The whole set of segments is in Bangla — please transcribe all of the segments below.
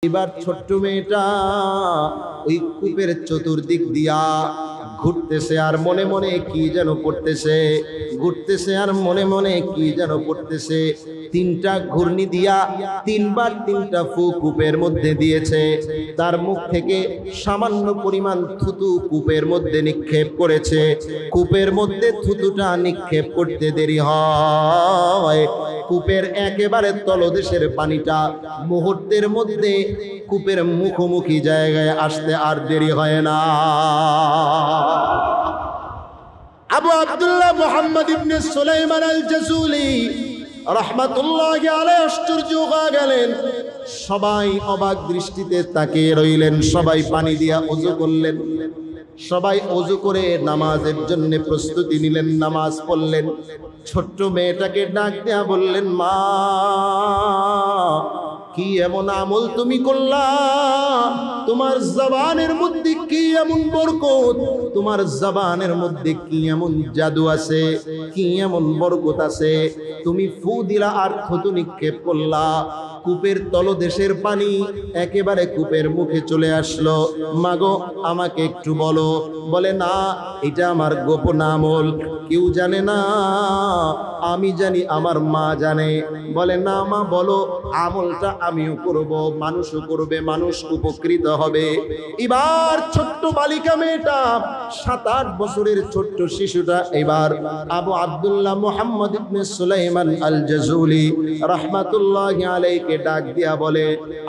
এবার ছোট্ট মেয়েটা ওই কূপের চতুর্দিক দিয়া ঘুরতেছে আর মনে মনে কি যেন পড়তেছে, ঘুরতেছে আর মনে মনে কি যেন পড়তেছে। তিনটা ঘূর্ণি দিয়া তিনবার তিনটা ফু কূপের মধ্যে দিয়েছে। তার মুখ থেকে সামান্য পরিমাণ থুতু কূপের মধ্যে নিক্ষেপ করেছে। কূপের মধ্যে থুতুটা নিক্ষেপ করতে দেরি হয়, কূপের একেবারে তলদেশের পানিটা মুহূর্তের মধ্যে কূপের মুখোমুখি জায়গায় আসতে আর দেরি হয় না। আবু আব্দুল্লাহ মুহাম্মদ ইবনে সুলাইমান আল জাসুলি রাহমাতুল্লাহি আলাইহি আশ্চর্য হয়ে গেলেন। সবাই অবাক দৃষ্টিতে তাকিয়ে রইলেন। সবাই পানি দিয়া ওযু করলেন, সবাই ওযু করে নামাজের জন্য প্রস্তুতি নিলেন, নামাজ পড়লেন। ছোট্ট মেয়েটাকে ডাক দেয়া বললেন, মা কি এমন আমল তুমি করলা? তোমার জবানের মধ্যে কি এমন বরকত, তোমার জবানের মধ্যে কি এমন জাদু আছে, কি এমন বরকত আছে? তুমি ফু দিলা আর থুতু নিক্ষেপ করলা, কূপের তলদেশের পানি একেবারে কূপের মুখে চলে আসলো। মাগো আমাকে একটু বলো। বলে না, এটা আমার গোপন আমল, কেউ জানে না, আমি জানি, আমার মা জানে। বলে না মা বলো, আমলটা আমিও করব, মানুষও করবে, মানুষ উপকৃত হবে। এবার ছোট্ট বালিকা মেয়েটা, 7-8 বছরের ছোট্ট শিশুটা এবার আবু আব্দুল্লাহ মুহাম্মদ ইবনে সুলাইমান আল জাসুলি রাহমাতুল্লাহি আলাইহি ডাক দিয়া বলে,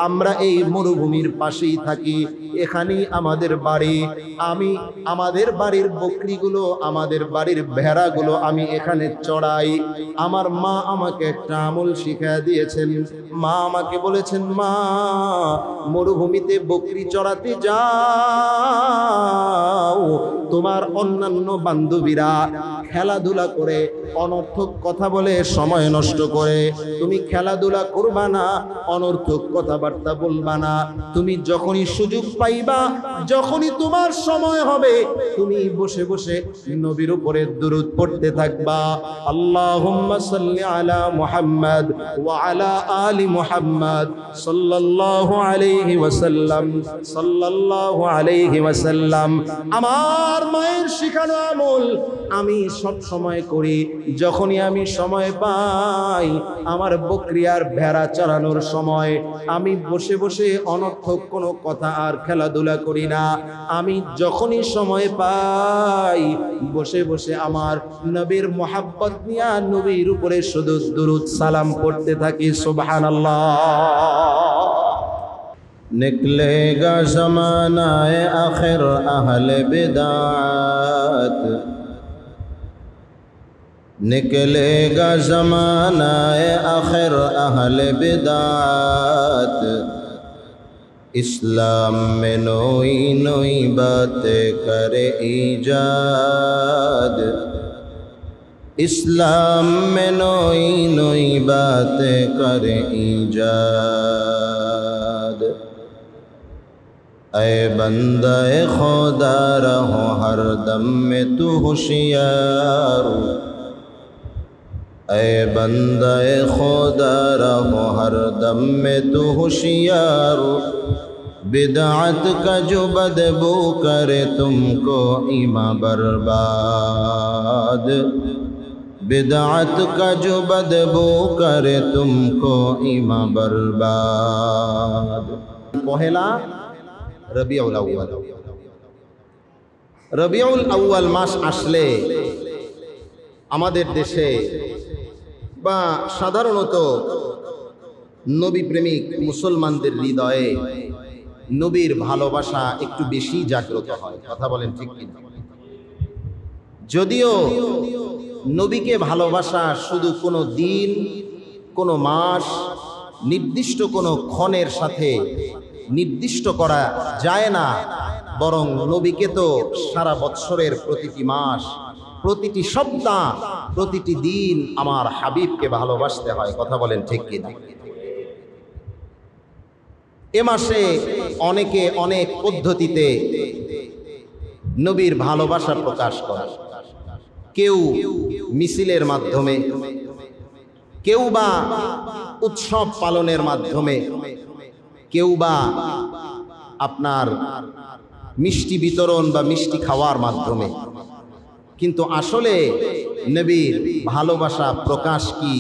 আমরা এই মরুভূমির পাশেই থাকি, এখানেই আমাদের বাড়ি। আমি আমাদের বাড়ির বকরিগুলো, আমাদের বাড়ির ভেড়াগুলো আমি এখানে চড়াই। আমার মা আমাকে একটা আমল শিখিয়ে দিয়েছেন। মা আমাকে বলেছেন, মা মরুভূমিতে বকরি চড়াতে যাও, তোমার অন্যান্য বান্ধবীরা খেলাধুলা করে, অনর্থক কথা বলে সময় নষ্ট করে, তুমি খেলাধুলা করবা না, অনর্থক কথাবার্তা বলবা না। তুমি যখনই সুযোগ পাইবা, যখনই তোমার সময় হবে, তুমি বসে বসে নবীর উপরে দুরূদ পড়তে থাকবা। আল্লাহুম্মা সাল্লি আলা মুহাম্মদ ওয়া আলা আলি মুহাম্মদ সাল্লাল্লাহু আলাইহি ওয়াসাল্লাম, সাল্লাল্লাহু আলাইহি ওয়াসাল্লাম। আমার মায়ের শিখানো আমল আমি সব সময় করি। যখনই আমি সময় পাই, আমার বকরি আর ভেড়া চড়ানোর সময়, আমি বসে বসে অনর্থক কোনো কথা আর খেলাধুলা করি না। আমি যখনই সময় পাই, বসে বসে আমার নবীর মোহাব্বত নিয়ে নবীর উপরে শুধু দুরূদ সালাম পড়তে থাকি। সুবহানাল্লাহ। निकलेगा ज़मानाए आखिर अहले बिदात, निकलेगा ज़मानाए आखिर अहले बिदात, इस्लाम में नई नई बातें करे ईजाद, इस्लाम में नई नई बातें करे ईजाद। ऐ बंदा खुदा रहो हर दम में तू होशियार, ऐ बंदा खुदा रहो हर दम में तू होशियार, बिदअत का जो बदबू करे तुमको ईमान बर्बाद, बिदअत का जो बदबू करे तुमको ईमान बर्बाद। पहला রবিউল আউয়াল। রবিউল আউয়াল মাস আসলে আমাদের দেশে বা সাধারণত নবী প্রেমিক মুসলমানদের হৃদয়ে নবীর ভালোবাসা একটু বেশি জাগ্রত হয়। কথা বলেন ঠিক কি? যদিও নবীকে ভালোবাসা শুধু কোনো দিন, কোনো মাস, নির্দিষ্ট কোনো ক্ষণের সাথে নির্দিষ্ট করা যায় না, বরং নবীকে তো সারা বৎসরের প্রতিটি মাস, প্রতিটি সপ্তাহ, প্রতিটি দিন আমার হাবিবকে ভালোবাসতে হয়। কথা বলেন ঠিক কিনা? এ মাসে অনেকে অনেক পদ্ধতিতে নবীর ভালোবাসা প্রকাশ করে। কেউ মিছিলের মাধ্যমে, কেউ বা উৎসব পালনের মাধ্যমে, কেউ বা আপনার মিষ্টি বিতরণ বা মিষ্টি খাওয়ার মাধ্যমে, কিন্তু আসলে নবীর ভালোবাসা প্রকাশ কি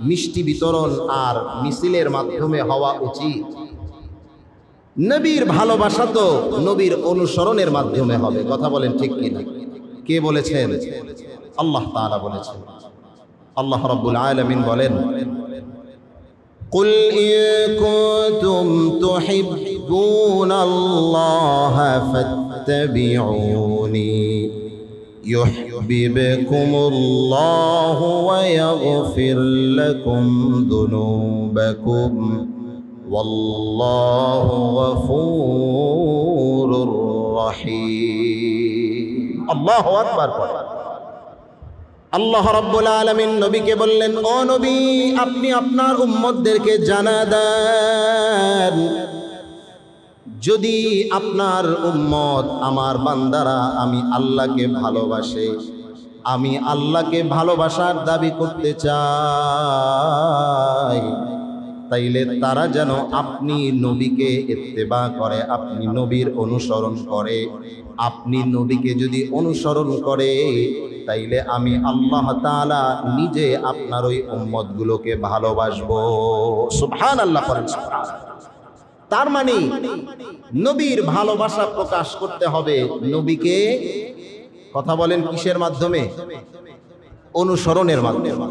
মিষ্টি বিতরণ আর মিছিলের মাধ্যমে হওয়া উচিত? নবীর ভালোবাসা তো নবীর অনুসরণের মাধ্যমে হবে। কথা বলেন ঠিক কিনা? কে বলেছেন? আল্লাহ তাআলা বলেছেন। আল্লাহ রাব্বুল আলামিন বলেন, কুল ইন কুনতুম তুহিব্বুনাল্লাহা ফাত্তাবিউনি ইউহিব্বুকুমুল্লাহু ওয়া ইয়াগফির লাকুম যুনুবাকুম ওয়াল্লাহু গফুরুর রহিম। আল্লাহু আকবার। আল্লাহ রাব্বুল আলামিন নবীকে বললেন, ও নবী, আপনি আপনার উম্মতদেরকে জানা দেন, যদি আপনার উম্মত আমার বান্দারা আমি আল্লাহকে ভালোবাসে, আমি আল্লাহকে ভালোবাসার দাবি করতে চাই, তাইলে তারা যেন আপনি নবীকে ইত্তেবা করে, আপনি নবীর অনুসরণ করে। আপনি নবীকে যদি অনুসরণ করে, তাইলে আমি আল্লাহ তাআলা নিজে আপনার ওই উম্মতগুলোকে ভালোবাসবো। সুবহানাল্লাহ করেন। তার মানে নবীর ভালোবাসা প্রকাশ করতে হবে নবীকে, কথা বলেন, কিসের মাধ্যমে? অনুসরণের মাধ্যমে।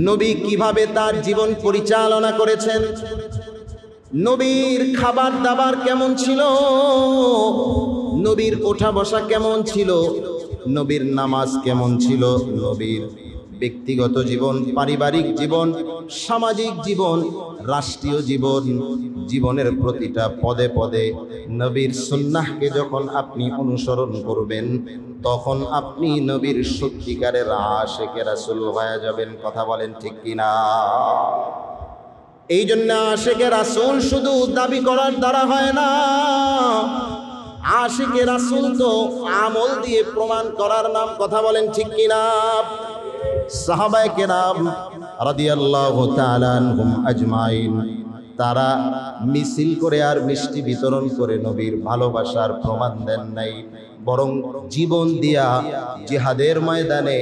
নবী কিভাবে তার জীবন পরিচালনা করেছেন, নবীর খাবার দাবার কেমন ছিল, নবীর ওঠা বসা কেমন ছিল, নবীর নামাজ কেমন ছিল, নবীর ব্যক্তিগত জীবন, পারিবারিক জীবন, সামাজিক জীবন, রাষ্ট্রীয় জীবন, জীবনের প্রতিটা পদে পদে নবীর সুন্নাহকে যখন আপনি অনুসরণ করবেন, তখন আপনি নবীর সত্যিকারের আশিকে রাসূল হয়ে যাবেন। কথা বলেন ঠিক কিনা? এই জন্য আশিকে রাসূল শুধু দাবি করার দ্বারা হয় না, আশিকে রাসূল তো আমল দিয়ে প্রমাণ করার নাম। কথা বলেন ঠিক কিনা? সাহাবায়ে কেরাম রাদিয়াল্লাহু তাআলা আনহুম আজমাইন, তারা মিছিল করে আর মিষ্টি বিতরণ করে নবীর ভালোবাসার প্রমাণ দেন নাই, বরং জীবন দিয়া জিহাদের ময়দানে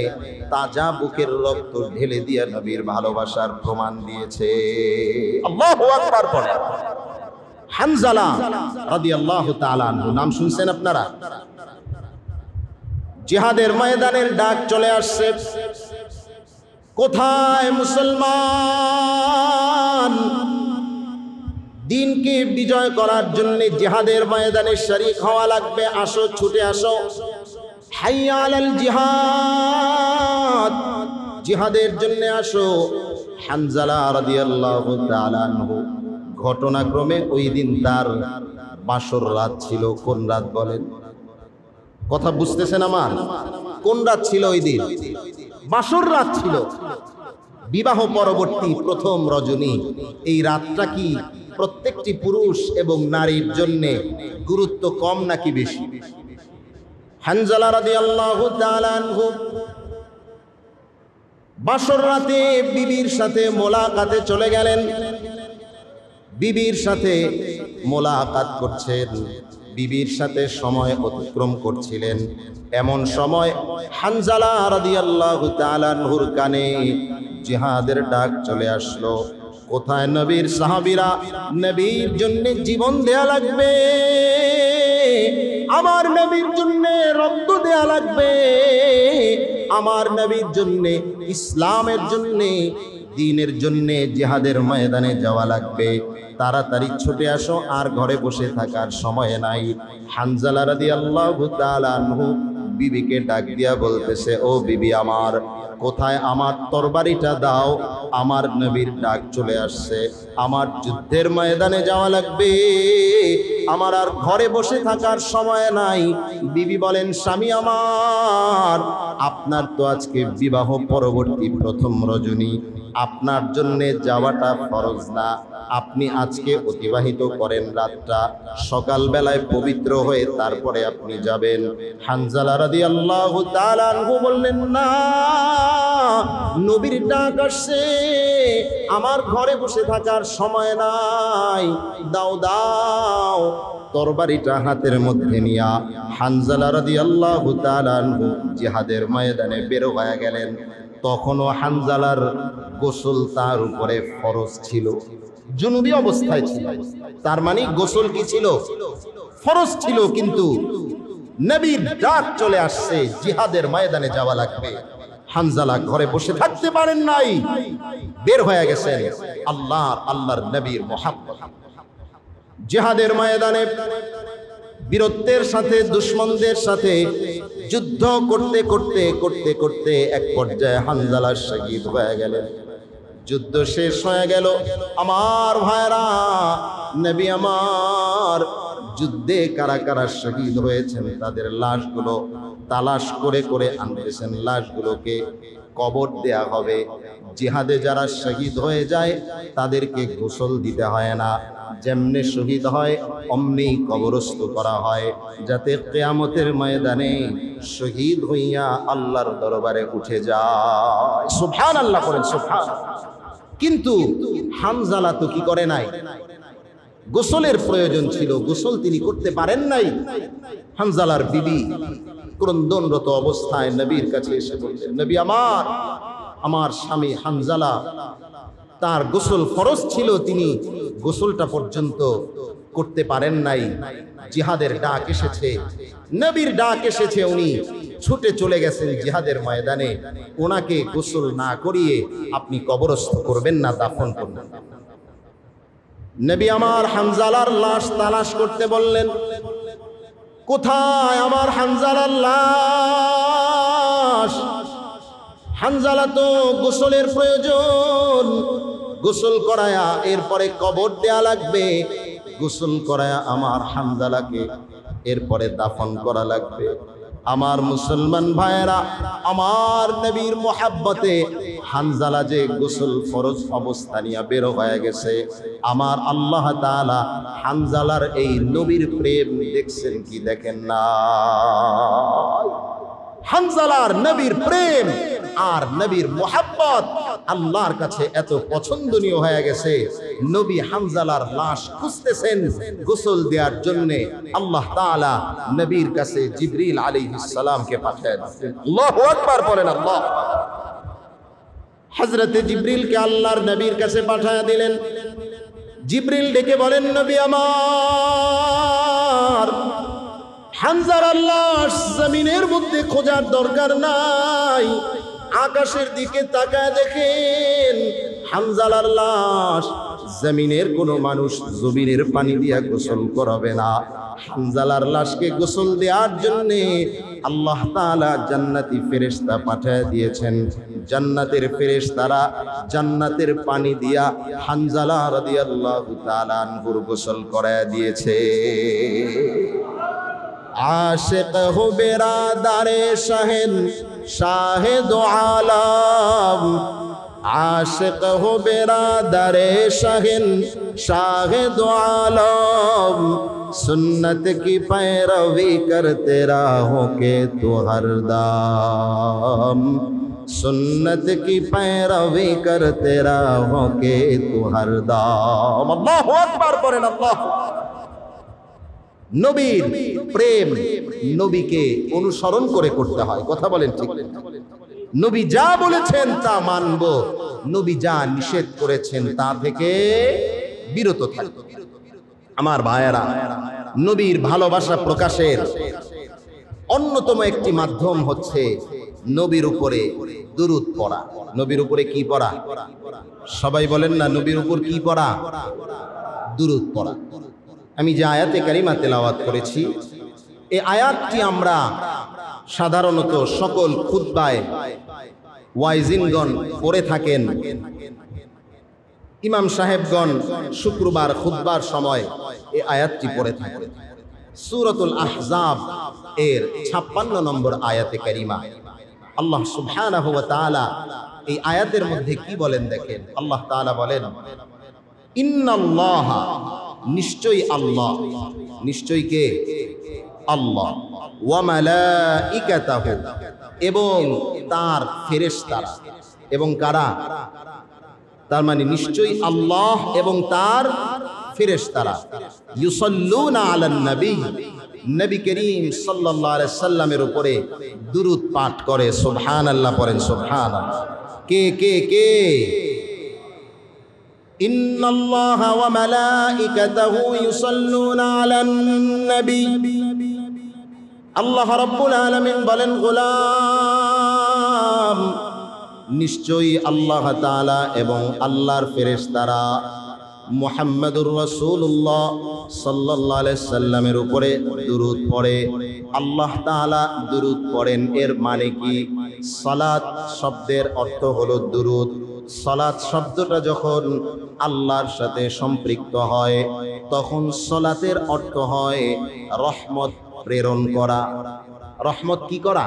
তাজা বুকের রক্ত ঢেলে দিয়া নবীর ভালোবাসার প্রমাণ দিয়েছে। আল্লাহু আকবার বলেন। হানজালা রাদিয়াল্লাহু তাআলা আনহু, নাম শুনছেন আপনারা? জিহাদের ময়দানের ডাক চলে আসছে। কোথায় মুসলমান? দিনকে বিজয় করার জন্য জিহাদের ময়দানে শরীক হওয়া লাগবে, আসো, ছুটে আসো। হাইয়া আলাল জিহাদ, জিহাদের জন্য আসো। হানজালা রাদিয়াল্লাহু তাআলা আনহু, ঘটনাক্রমে ওই দিন তার বাসর রাত ছিল। কোন রাত বলেন? কথা বুঝতেছেন আমার? কোন রাত ছিল ওই দিন? বাসর রাত ছিল, বিবাহ পরবর্তী প্রথম রজনী। এই রাতটা কি প্রত্যেকটি পুরুষ এবং নারীর জন্য গুরুত্ব কম নাকি বেশি? হানজালা রাদিয়াল্লাহু তাআলা আনহু বাসর রাতে বিবির সাথে মোলাকাতে চলে গেলেন। বিবির সাথে মোলাকাত করছেন, বিবির সাথে সময় অতিক্রম করছিলেন। এমন সময় হানজালা রাদিয়াল্লাহু তাআলা আনহুর কানে জিহাদের ডাক চলে আসলো। কোথায় নবীর সাহাবীরা? নবীর জন্য জীবন দেয়া লাগবে, আমার নবীর জন্য রক্ত দেয়া লাগবে, আমার নবীর জন্য, ইসলামের জন্য, দ্বীনের জন্য জিহাদের ময়দানে যাওয়া লাগবে। তাড়াতাড়ি ছুটে আসো, আর ঘরে বসে থাকার সময় নাই। হানজালা রাদিয়াল্লাহু তাআলা আনহু বিবিকে ডাক দিয়া বলতেছে, ও বিবি আমার, কোথায় আমার তরবারিটা দাও, আমার নবীর ডাক চলে আসছে, আমার যুদ্ধের ময়দানে যাওয়া লাগবে, আমার আর ঘরে বসে থাকার সময় নাই। বিবি বলেন, স্বামী আমার, আপনার তো আজকে বিবাহ পরবর্তী প্রথম রজনী, আপনার জন্যে যাওয়াটা ফরজ না, আপনি আজকে অতিবাহিত করেন রাতটা, সকাল বেলায় পবিত্র হয়ে তারপরে আপনি যাবেন। হানজালা রাদিয়াল্লাহু তাআলা আনহু বললেন, না, নবীর ডাক আসছে, আমার ঘরে বসে থাকার সময় নাই, দাও দাও। তরবারিটা হাতের মধ্যে নিয়া হানজালা রাদিয়াল্লাহু তাআলা আনহু জিহাদের ময়দানে বের হয়ে গেলেন। তখনও হানজালার গোসল তার উপরে ফরজ ছিল, জুনুবি অবস্থায় ছিল। তার মানে গোসল কি ছিল? ফরজ ছিল। কিন্তু নবীর ডাক চলে আসছে, জিহাদের ময়দানে যাওয়া লাগবে। হানজালা ঘরে বসে থাকতে পারেন নাই, বের হয়ে গেছেন আল্লাহর নবীর মুহাব্বত। জিহাদের ময়দানে বীরত্বের সাথে দুশমনদের সাথে যুদ্ধ করতে করতে করতে করতে এক পর্যায়ে হানজালা শহীদ হয়ে গেলেন। যুদ্ধ শেষ হয়ে গেল। আমার ভাইরা, নবী আমার যুদ্ধে কারা কারা শহীদ হয়েছেন তাদের লাশগুলো তালাশ করে করে আনতেছেন। লাশগুলোকে কবর দেয়া হবে। জিহাদে যারা শহীদ হয়ে যায় তাদেরকে গোসল দিতে হয় না, যেমনি শহীদ হয় অমনি কবরস্থ করা হয়, যাতে কিয়ামতের ময়দানে শহীদ হইয়া আল্লাহর দরবারে উঠে যায়। সুবহানাল্লাহ করেন, সুবহানাল্লাহ। কিন্তু হানজালা তো কি করে নাই? গোসলের প্রয়োজন ছিল, গোসল তিনি করতে পারেন নাই। হানজালার বিবি ক্রন্দনরত অবস্থায় নবীর কাছে এসে বললেন, নবী আমার স্বামী হানজালা, তার গোসল ফরজ ছিল, তিনি গোসলটা পর্যন্ত করতে পারেন নাই। জিহাদের ডাক এসেছে, নবীর ডাক এসেছে, উনি ছুটে চলে গেছেন জিহাদের ময়দানে। ওনাকে গোসল না করিয়ে আপনি কবরস্থ করবেন না, দাফন করবেন না। নবী আমার হানজালার লাশ তালাশ করতে বললেন। কোথায় আমার হানজালার লাশ? হানজালা তো গোসলের প্রয়োজন, গোসল করায়া এরপরে কবর দেয়া লাগবে। গোসল করায়া আমার হানজালাকে এরপরে দাফন করা লাগবে। আমার মুসলমান ভাইয়েরা, আমার নবীর মোহাব্বতে হানজালা যে গোসল ফরজ অবস্থা নিয়ে বের হয়ে গেছে, আমার আল্লাহ তাআলা হানজালার এই নবীর প্রেম দেখছেন কি দেখেন না? হানজালার নবীর প্রেম আর নবীর মোহাব্বত আল্লাহর কাছে এত পছন্দনীয় হয়ে গেছে, নবী হানজালার লাশ খুঁজতেছেন গোসল দেওয়ার জন্য। আল্লাহ তাআলা নবীর কাছে জিবরিল আলাইহিস সালামকে পাঠায় দিয়েছেন। আল্লাহু আকবার বলেন। আল্লাহ হযরতে জিবরিলকে আল্লাহর নবীর কাছে পাঠায় দিলেন। জিবরিল ডেকে বলেন, নবী আমার, হানজালার লাশ জমিনের মধ্যে খোঁজার দরকার নাই, আকাশের দিকে তাকায় দেখেন হানজালার লাশ। জমিনের কোনো মানুষ জমিনের পানি দিয়া গোসল করাবে না। হানজালার লাশকে গোসল দেওয়ার জন্য আল্লাহ তাআলা জান্নাতি ফেরেশতা পাঠিয়ে দিয়েছেন। জান্নাতের ফেরেশতারা জান্নাতের পানি দিয়া হানজালা রাদিয়াল্লাহু তাআলা আনহুর গোসল করায় দিয়েছে। आशिक हो बेरादारे शहन शाहिद आलम, आशिक हो बेरादारे शहन शाहिद आलम, सुन्नत की पैरवी करते रहो के तू हरदम, सुन्नत की पैरवी करते रहो के तू हरदम। अल्लाहु अकबर पढ़ें। अल्लाह নবীর প্রেম নবীকে অনুসরণ করে করতে হয়। কথা বলেন ঠিক? নবী যা বলেছেন তা মানব, নবী যা নিষেধ করেছেন তা থেকে বিরত থাকব। আমার ভাইয়েরা, নবীর ভালোবাসা প্রকাশের অন্যতম একটি মাধ্যম হচ্ছে নবীর উপরে দুরূদ পড়া। নবীর উপরে কি পড়া? সবাই বলেন না, নবীর উপর কি পড়া? দুরূদ পড়া। আমি যে আয়াতে কারিমা তেলাওয়াত করেছি, এই আয়াতটি আমরা সাধারণত সকল খুতবায় ওয়াইজিনগণ পড়ে থাকেন। ইমাম সাহেবগণ শুক্রবার খুতবার সময় এই আয়াতটি পড়ে থাকেন। সূরাতুল আহজাব এর 56 নম্বর আয়াতে কারিমা। আল্লাহ সুবহানাহু ওয়া তাআলা এই আয়াতের মধ্যে কি বলেন দেখেন। আল্লাহ তাআলা বলেন, ইন্নাল্লাহা নিশ্চয়ই আল্লাহ, নিশ্চয়ই কে? আল্লাহ। ওয়া মালাইকাতাহু এবং তার ফেরেশতারা, এবং কারা? তার মানে নিশ্চয়ই আল্লাহ এবং তার ফেরেশতারা ইউসাল্লুনা আলান নবী, নবী করিম সাল্লাল্লাহু আলাইহি সাল্লামের উপরে দুরূদ পাঠ করে। সুবহানাল্লাহ পড়েন, সুবহানাল্লাহ। কে কে কে? ইন্নাল্লাহা ওয়া মালাইকাতাহু ইউসাল্লুনা আলান নবী। আল্লাহ রাব্বুল আলামিন বলেন, গোলাম নিশ্চয়ই আল্লাহ তাআলা এবং আল্লাহর ফেরেশতারা মুহাম্মাদুর রাসূলুল্লাহ সাল্লাল্লাহু আলাইহি সাল্লামের উপরে দুরূদ পড়ে। আল্লাহ তাআলা দুরূদ পড়েন, এর মানে কি? সালাত শব্দের অর্থ হলো দুরূদ। সালাত শব্দটা যখন আল্লাহর সাথে সম্পৃক্ত হয় তখন সালাতের অর্থ হয় রহমত প্রেরণ করা। রহমত কি করা?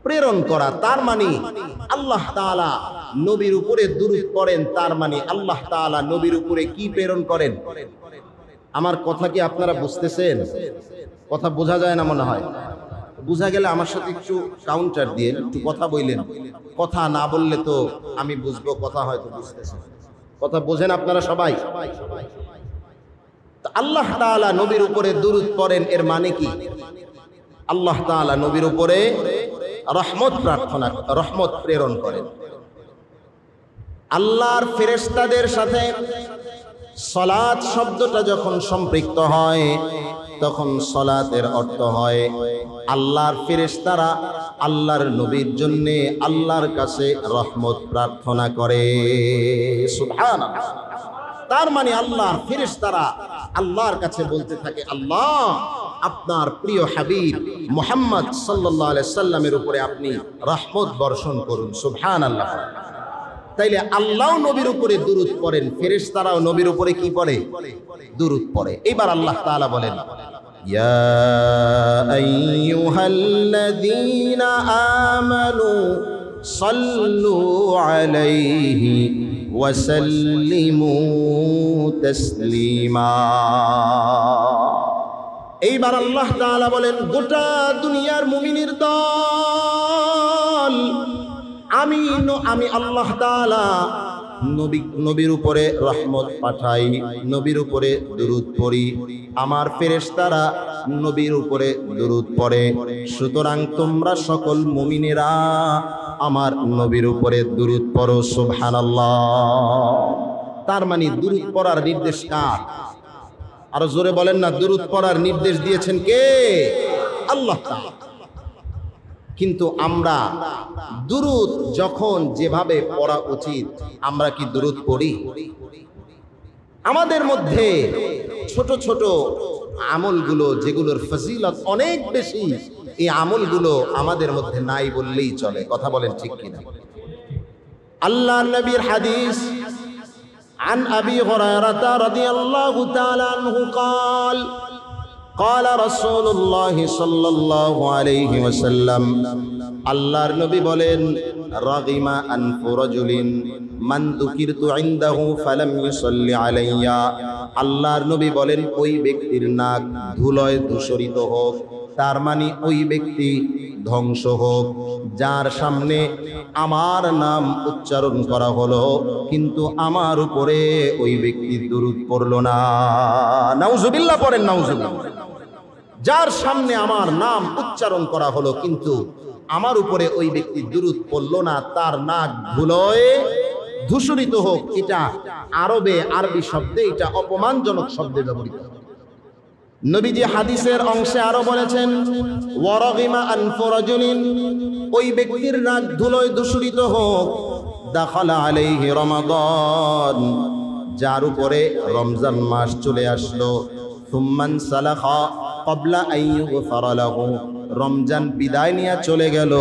প্রেরণ করা। তার মানে আল্লাহ তাআলা নবীর উপরে দুরূদ পড়েন, তার মানে আল্লাহ তাআলা নবীর উপরে কি প্রেরণ করেন? আমার কথা কি আপনারা বুঝতেছেন? কথা বোঝা যায় না মনে হয়। বুঝা গেলে আমার সাথে একটু কাউন্টার দিয়ে একটু কথা বললেন। কথা না বললে তো আমি বুঝবো, কথা হয়তো বুঝতেছেন। কথা বোঝেন আপনারা সবাই? আল্লাহ তাআলা নবীর উপরে দুরূদ পড়েন, এর মানে কি? আল্লাহ তাআলা নবীর উপরে রহমত প্রার্থনা, রহমত প্রেরণ করেন। আল্লাহর ফেরেশতাদের সাথে সালাত শব্দটা যখন সম্পৃক্ত হয় তখন সালাতের অর্থ হয় আল্লাহর ফেরেশতারা আল্লাহর নবীর জন্য আল্লাহর কাছে রহমত প্রার্থনা করে। সুবহানাল্লাহ। তার মানে আল্লাহর ফেরেশতারা আল্লাহর কাছে বলতে থাকে, আল্লাহ আপনার প্রিয় হাবিব মুহাম্মদ সাল্লাল্লাহু আলাইহি সাল্লামের উপরে আপনি রহমত বর্ষণ করুন। সুবহানাল্লাহ। তাইলে আল্লাহ নবীর উপরে দুরূদ পড়েন, ফেরেশতারাও নবীর উপরে কি পড়ে? দুরূদ পড়ে। এবার আল্লাহ তাআলা বলেন, ইয়া আইয়ুহাল্লাযীনা আমানু সাল্লু আলাইহি ওয়া সাল্লিমু তাসলিমা। এইবার আল্লাহ তাআলা বলেন, গোটা দুনিয়ার মুমিনের দল আমি আল্লাহ তাআলা নবীর উপরে রহমত পাঠাই, নবীর উপরে দুরূদ পড়ি, আমার ফেরেশতারা নবীর উপরে দুরূদ পড়ে। সুতরাং তোমরা সকল মুমিনেরা আমার নবীর উপরে দুরূদ পড়ো। সুবহানাল্লাহ। তার মানে দুরূদ পড়ার নির্দেশ কার? আরো জোরে বলেন না, দুরূদ পড়ার নির্দেশ দিয়েছেন কে? আল্লাহ তাআলা। কিন্তু আমরা দুরূদ যখন যেভাবে পড়া উচিত আমরা কি দুরূদ পড়ি? আমাদের মধ্যে ছোট ছোট আমলগুলো যেগুলোর ফজিলত অনেক বেশি, এই আমলগুলো আমাদের মধ্যে নাই বললেই চলে। কথা বলেন ঠিক কিনা? আল্লাহর নবীর হাদিস عن أبي هريرة رضي الله تعالى عنه قال قال رسول الله صلى الله عليه وسلم আল্লাহর নবী বলেন, রাগিমা আনফু রাজুলিন মান যুকিরতু ইনদাহু ফালাম ইউসাল্লি আলাইয়া। আল্লাহর নবী বলেন, ওই ব্যক্তির নাক ধুলোয় ধূসরিত হোক, তার মানে ওই ব্যক্তি ধ্বংস হোক যার সামনে আমার নাম উচ্চারণ করা হলো কিন্তু আমার উপরে ওই ব্যক্তি দুরূদ পড়লো না। নাউজুবিল্লাহ পড়েন, নাউজুবিল্লাহ। যার সামনে আমার নাম উচ্চারণ করা হলো কিন্তু আমার উপরে ওই ব্যক্তি দুরূদ পড়লো না, তার নাক ধুলোয় ধূসরিত হোক। এটা আরবি শব্দে, এটা অপমানজনক শব্দে ব্যবহৃত। নবীজি হাদিসের অংশে আরো বলেছেন, ওয়ারাগিমা আনফু রাজুলিন, ওই ব্যক্তির নাক ধুলোয় দূষিত হোক, দাখালা আলাইহি রমাদান, যার উপরে রমজান মাস চলে আসলো, সুম্মান সালাখা ক্বাবলা আন ইউগফারা লাহু, রমজান বিদায় নিয়ে চলে গেল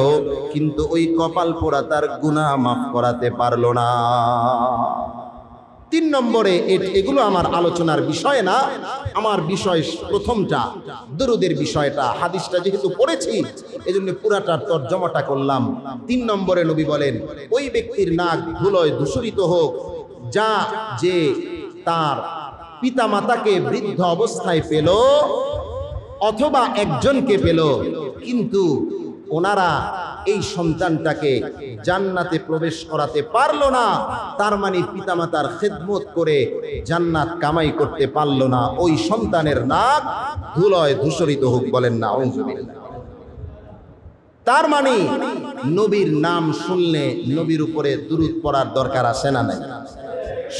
কিন্তু ওই কপাল পোড়া তার গুনাহ মাফ করাতে পারলো না। 3 নম্বরে, এগুলো আমার আলোচনার বিষয় না, আমার বিষয় প্রথমটা দুরূদের বিষয়টা। হাদিসটা যেহেতু পড়েছি এজন্য পুরাটার তরজমাটা করলাম। 3 নম্বরে নবী বলেন, ওই ব্যক্তির নাক ধুলোয় দূষিত হোক যে তার পিতামাতাকে বৃদ্ধ অবস্থায় পেল অথবা একজনকে পেল, কিন্তু ওনারা এই সন্তানটাকে জান্নাতে প্রবেশ করাতে পারলো না। তার মানে পিতামাতার খেদমত করে জান্নাত কামাই করতে পারলো না। ওই সন্তানের নাক ধুলোয় ধূসরিত হোক, বলেন না আউযুবিল্লাহ। তার মানে নবীর নাম শুনলে নবীর উপরে দুরূদ পড়ার দরকার আছে না নাই?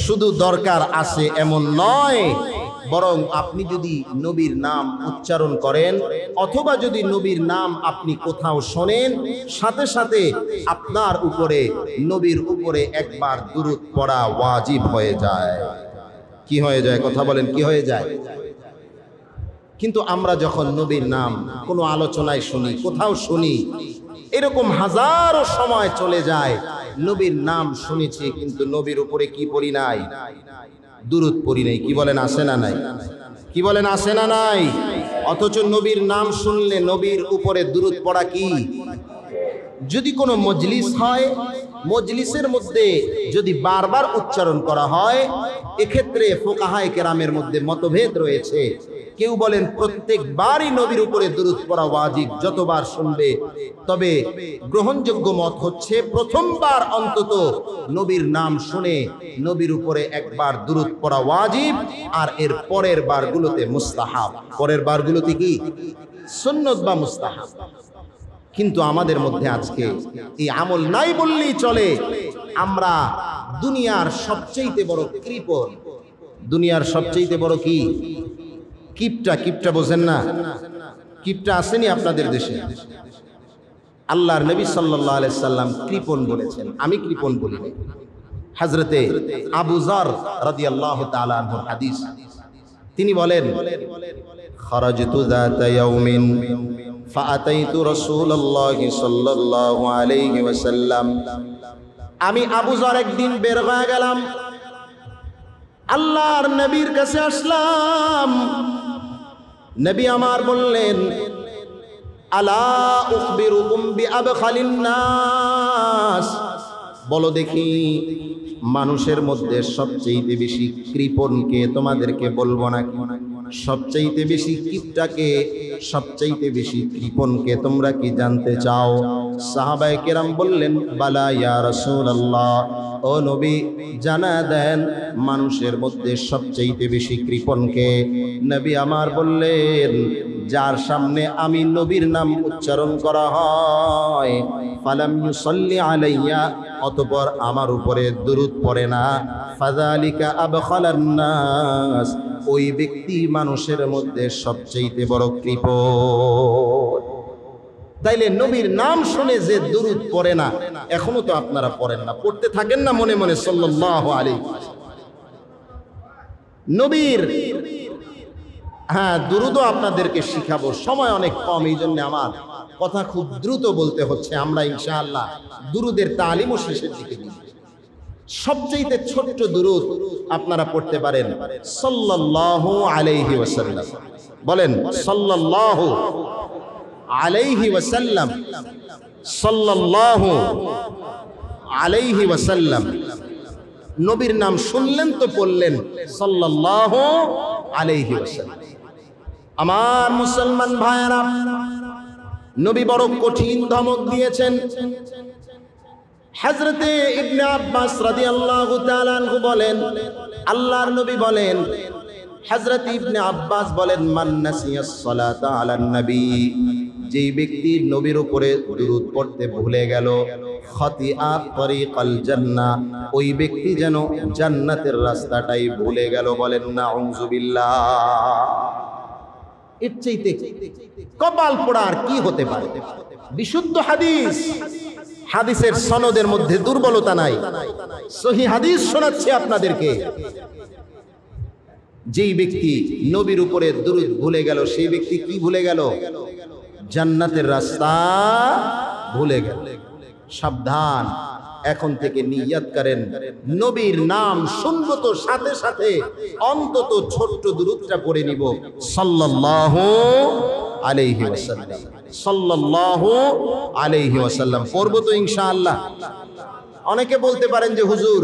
শুধু দরকার আছে এমন নয়, বরং আপনি যদি নবীর নাম উচ্চারণ করেন অথবা যদি নবীর নাম আপনি কোথাও শোনেন, সাথে সাথে আপনার উপরে নবীর উপরে একবার দুরূদ পড়া ওয়াজিব হয়ে যায়। কি হয়ে যায়? কথা বলেন, কি হয়ে যায়? কিন্তু আমরা যখন নবীর নাম কোনো আলোচনায় শুনি, কোথাও শুনি, এরকম হাজারো সময় চলে যায়, নবীর নাম শুনেছি কিন্তু নবীর উপরে কি পড়ি নাই? দুরূদ পড়ি নাই। কি বলেন, আসে না নাই? কি বলেন, আসে না নাই? অথচ নবীর নাম শুনলে নবীর উপরে দুরূদ পড়া কি? যদি কোনো মজলিস হয়, মজলিসের মধ্যে যদি বারবার উচ্চারণ করা হয়, এক্ষেত্রে ফুকাহায়ে কেরামের মধ্যে মতভেদ রয়েছে। কেউ বলেন প্রত্যেকবারই নবীর উপরে দুরূদ পড়া ওয়াজিব, যতবার শুনবে। তবে গ্রহণযোগ্য মত হচ্ছে প্রথমবার অন্তত নবীর নাম শুনে নবীর উপরে একবার দুরূদ পড়া ওয়াজিব, আর এর পরের বারগুলোতে মুস্তাহাব। পরের বারগুলোতে কি? সুন্নত বা মুস্তাহাব। কিন্তু আমাদের মধ্যে আজকে এই আমল নাই বললেই চলে। আমরা দুনিয়ার সবচেয়ে বড় কৃপণ, দুনিয়ার সবচেয়ে বড় কি? কিপটা। কিপটা বোঝেন না? কিপটা আসেনি আপনাদের দেশে? আল্লাহর নবী সাল্লাল্লাহু আলাইহি সাল্লাম কৃপণ বলেছেন, আমি কৃপণ বলি না। হযরতে আবু যর রাদিয়াল্লাহু তাআলা আনহুর হাদিস, তিনি বলেন, খারাজতু যাতা ইয়াউমিন ফাআতাইতু রাসূলুল্লাহি সাল্লাল্লাহু আলাইহি ওয়াসাল্লাম। আমি আবু যর একদিন বের হয়ে গেলাম, আল্লাহর নবীর কাছে আসলাম। নবী আমার বললেন, আলা উখবিরুকুম বিআবখালিন নাস, বলো দেখি মানুষের মধ্যে সবচেয়ে বেশি কৃপণকে তোমাদেরকে বলবো নাকি? সবচেয়ে বেশি কিপটাকে, সবচেয়ে বেশি কৃপণকে তোমরা কি জানতে চাও? সাহাবায়ে কেরাম বললেন, বালা ইয়া রাসূলুল্লাহ, ও নবী জানা দেন মানুষের মধ্যে সবচেয়ে বেশি কৃপণকে। নবী আমার বললেন, যার সামনে আমি নবীর নাম উচ্চারণ করা হয়, ফালাম ইউসাল্লি আলাইয়া, অতঃপর আমার উপরে দুরূদ পড়ে না, ফাযালিকা আবখালান নাস, ওই ব্যক্তি মানুষের মধ্যে সবচেয়ে বড় কৃপণ। তাইলে নবীর নাম শুনে যে দুরূদ পড়ে না, এখনো তো আপনারা পড়েন না, পড়তে থাকেন না মনে মনে সাল্লাল্লাহু আলাইহি নবীর। হ্যাঁ, দুরূদও আপনাদেরকে শিখাবো, সময় অনেক কম, এই জন্য আমার কথা খুব দ্রুত বলতে হচ্ছে। আমরা ইনশাআল্লাহ দুরূদের তালিমও শেষের দিকে দিব। সবচেয়ে ছোট্ট দুরূদ আপনারা পড়তে পারেন, সাল্লাল্লাহু আলাইহি ওয়াসাল্লাম। বলেন, সাল্লাল্লাহু আলাইহি ওয়াসাল্লাম, সাল্লাল্লাহু আলাইহি ওয়াসাল্লাম। নবীর নাম শুনলেন তো পড়লেন সাল্লাল্লাহু আলাইহি ওয়াসাল্লাম। আমার মুসলমান ভাইয়েরা, নবী বড় কঠিন ধমক দিয়েছেন। হযরতে ইবনে আব্বাস রাদিয়াল্লাহু তাআলা আনহু বলেন, আল্লাহর নবী বলেন, হযরত ইবনে আব্বাস বলেন, মান নাসিয়াস সালাতা আলান নবী, যেই ব্যক্তি নবীর উপরে দুরূদ পড়তে ভুলে গেল, খাতিয়া তরিকাল জান্নাহ, ওই ব্যক্তি যেন জান্নাতের রাস্তাটাই ভুলে গেল। বলেন নাউযুবিল্লাহ। এর চাইতে কপাল পোড়ার কি হতে পারে? বিশুদ্ধ হাদিস, হাদিসের সনদের মধ্যে দুর্বলতা নাই, সহিহ হাদিস শোনাচ্ছে আপনাদেরকে। যেই ব্যক্তি নবীর উপরে দুরূদ ভুলে গেল, সেই ব্যক্তি কি ভুলে গেল? জান্নাতের রাস্তা ভুলে গেল। সাবধান, এখন থেকে নিয়ত করেন, নবীর নাম শুনবো তো সাথে সাথে অন্তত ছোট্ট দুরূদটা পড়ে নিব, সাল্লাল্লাহু আলাইহি ওয়াসাল্লাম, সাল্লাল্লাহু আলাইহি ওয়াসাল্লাম পড়বো তো ইনশাআল্লাহ। অনেকে বলতে পারেন যে হুজুর,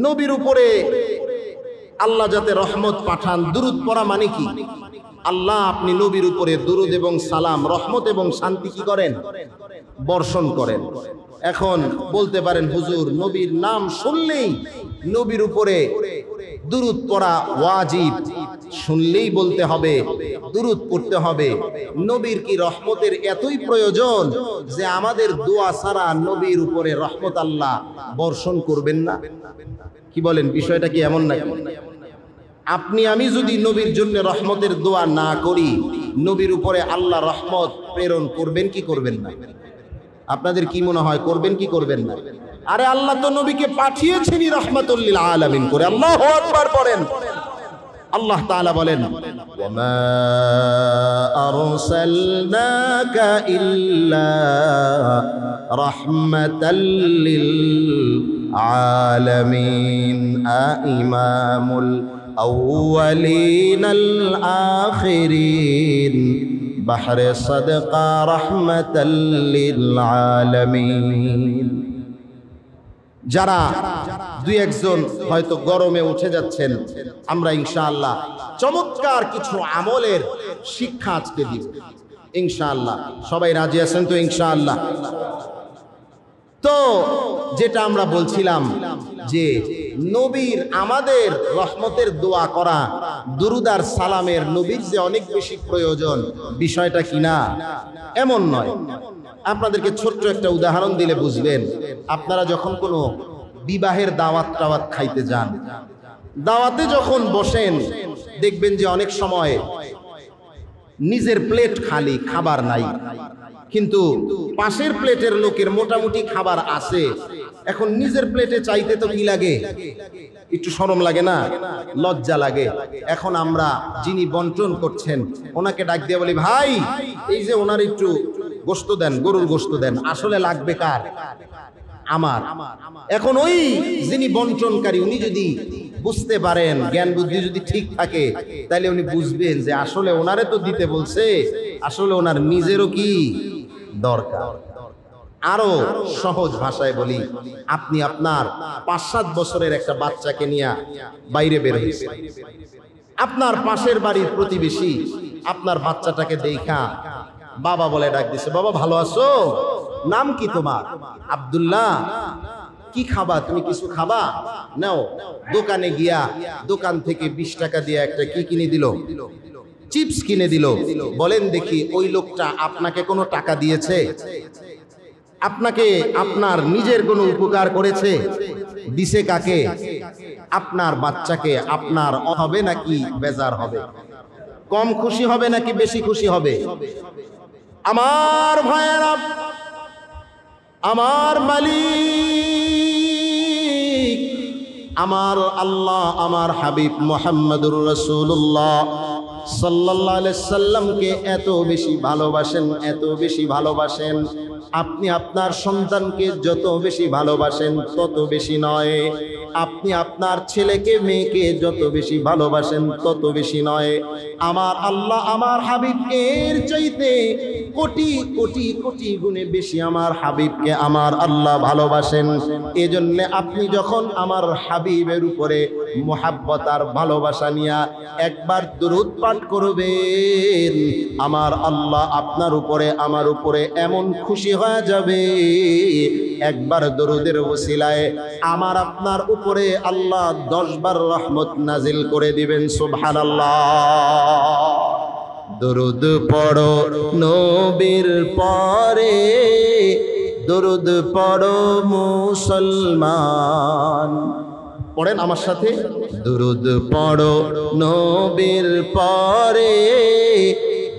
নবীর উপরে আল্লাহ যাতে রহমত পাঠান। দুরুদ পড়া মানে কি? আল্লাহ আপনি নবীর উপরে দুরুদ এবং সালাম, রহমত এবং শান্তি কি করেন? বর্ষণ করেন। এখন বলতে পারেন হুজুর, নবীর নাম শুনলেই নবীর উপরে দুরুদ পড়া ওয়াজিব, শুনলেই বলতে হবে দুরুদ পড়তে হবে। নবীর কি রহমতের এতই প্রয়োজন যে আমাদের দোয়া ছাড়া নবীর উপরে রহমত আল্লাহ বর্ষণ করবেন না? কি বলেন, বিষয়টা কি এমন নাকি? আপনি আমি যদি নবীর জন্য রহমতের দোয়া না করি, নবীর উপরে আল্লাহ রহমত প্রেরণ করবেন কি করবেন না? আপনাদের কি মনে হয়, করবেন কি করবেন না? আরে আল্লাহ তো নবীকে পাঠিয়েছেনই রহমাতুল লিল আলামিন করে। আল্লাহু আকবার পড়েন। আল্লাহ তাআলা বলেন, ওয়ামা আরসালনাকা ইল্লা রাহমাতাল লিল আলামিন ইমামুল আউয়ালিনাল আখিরিন বাহরে সাদকা রাহমাতাল লিল আলামিন। যারা দুই একজন হয়তো গরমে উঠে যাচ্ছেন, আমরা ইনশাআল্লাহ চমৎকার কিছু আমলের শিক্ষা আজকে দিব ইনশাআল্লাহ। সবাই রাজি আছেন তো ইনশাআল্লাহ? তো যেটা আমরা বলছিলাম যে নবীর আমাদের রহমতের দোয়া করা, দুরুদ আর সালামের নবীর যে অনেক বেশি প্রয়োজন, বিষয়টা কিনা এমন নয়। আপনাদেরকে ছোট্ট একটা উদাহরণ দিলে বুঝবেন। আপনারা যখন কোনো বিবাহের দাওয়াত টাওয়াত খাইতে যান, দাওয়াতে যখন বসেন দেখবেন যে অনেক সময় নিজের প্লেট খালি, খাবার নাই, কিন্তু পাশের প্লেটের লোকের মোটামুটি খাবার আছে। এখন নিজের প্লেটে চাইতে তো কি লাগে? একটু শরম লাগে না? লজ্জা লাগে। এখন আমরা যিনি বন্টন করছেন ওনাকে ডাক দিয়ে বলি, ভাই এই যে ওনার একটু গোশত দেন, গরুর গোশত দেন। আসলে লাগবে কার? আমার। এখন ওই যিনি বন্টনকারী উনি যদি বুঝতে পারেন, জ্ঞান বুদ্ধি যদি ঠিক থাকে, তাহলে উনি বুঝবেন যে আসলে ওনারে তো দিতে বলছে, আসলে ওনার নিজেরও কি দরকার। আরো সহজ ভাষায় বলি, আপনি আপনার 5-7 বছরের একটা বাচ্চাকে নিয়ে বাইরে বের হয়েছে। আপনার পাশের বাড়ির প্রতিবেশী আপনার বাচ্চাটাকে দেখা বাবা বলে ডাক দিছে, বাবা ভালো আছো? নাম কি তোমার? আব্দুল্লাহ। কি খাবা তুমি? কিছু খাবা? নাও। দোকানে গিয়া দোকান থেকে 20 টাকা দিয়ে একটা কি কিনে দিল? চিপস কিনে দিল। বলেন দেখি, ওই লোকটা আপনাকে কোনো টাকা দিয়েছে? আপনাকে আপনার নিজের কোনো উপকার করেছে? দিছে কাকে? আপনার বাচ্চাকে। আপনার হবে নাকি বেজার হবে? কম খুশি হবে নাকি বেশি খুশি হবে? আমার ভাইয়েরা, আমার মালিক, আমার আল্লাহ, আমার হাবিব মুহাম্মদুর রাসূলুল্লাহ সাল্লাল্লাহু আলাইহি সাল্লামকে এত বেশি ভালোবাসেন, এত বেশি ভালোবাসেন। আপনি আপনার সন্তানকে যত বেশি ভালোবাসেন তত বেশি নয়। আপনি আপনার ছেলেকে মেয়েকে যত বেশি ভালোবাসেন তত বেশি নয়। আমার আল্লাহ আমার হাবিবকে এর চাইতে কোটি কোটি কোটি গুণে বেশি আমার হাবিবকে আমার আল্লাহ ভালোবাসেন। এজন্য আপনি যখন আমার হাবিবের উপরে মুহাব্বত আর ভালোবাসা নিয়ে একবার দুরূদ পাঠ করবেন, আমার আল্লাহ আপনার উপরে আমার উপরে এমন খুশি হয়ে যাবে, একবার দরুদের ওসিলায় আমার আপনার উপরে আল্লাহ 10 বার রহমত নাজিল করে দিবেন। সুবহানাল্লাহ। দরুদ পড়ো নবীর পরে, দরুদ পড়ো মুসলমান। পড়েন আমার সাথে, দরুদ পড়ো নবীর পরে,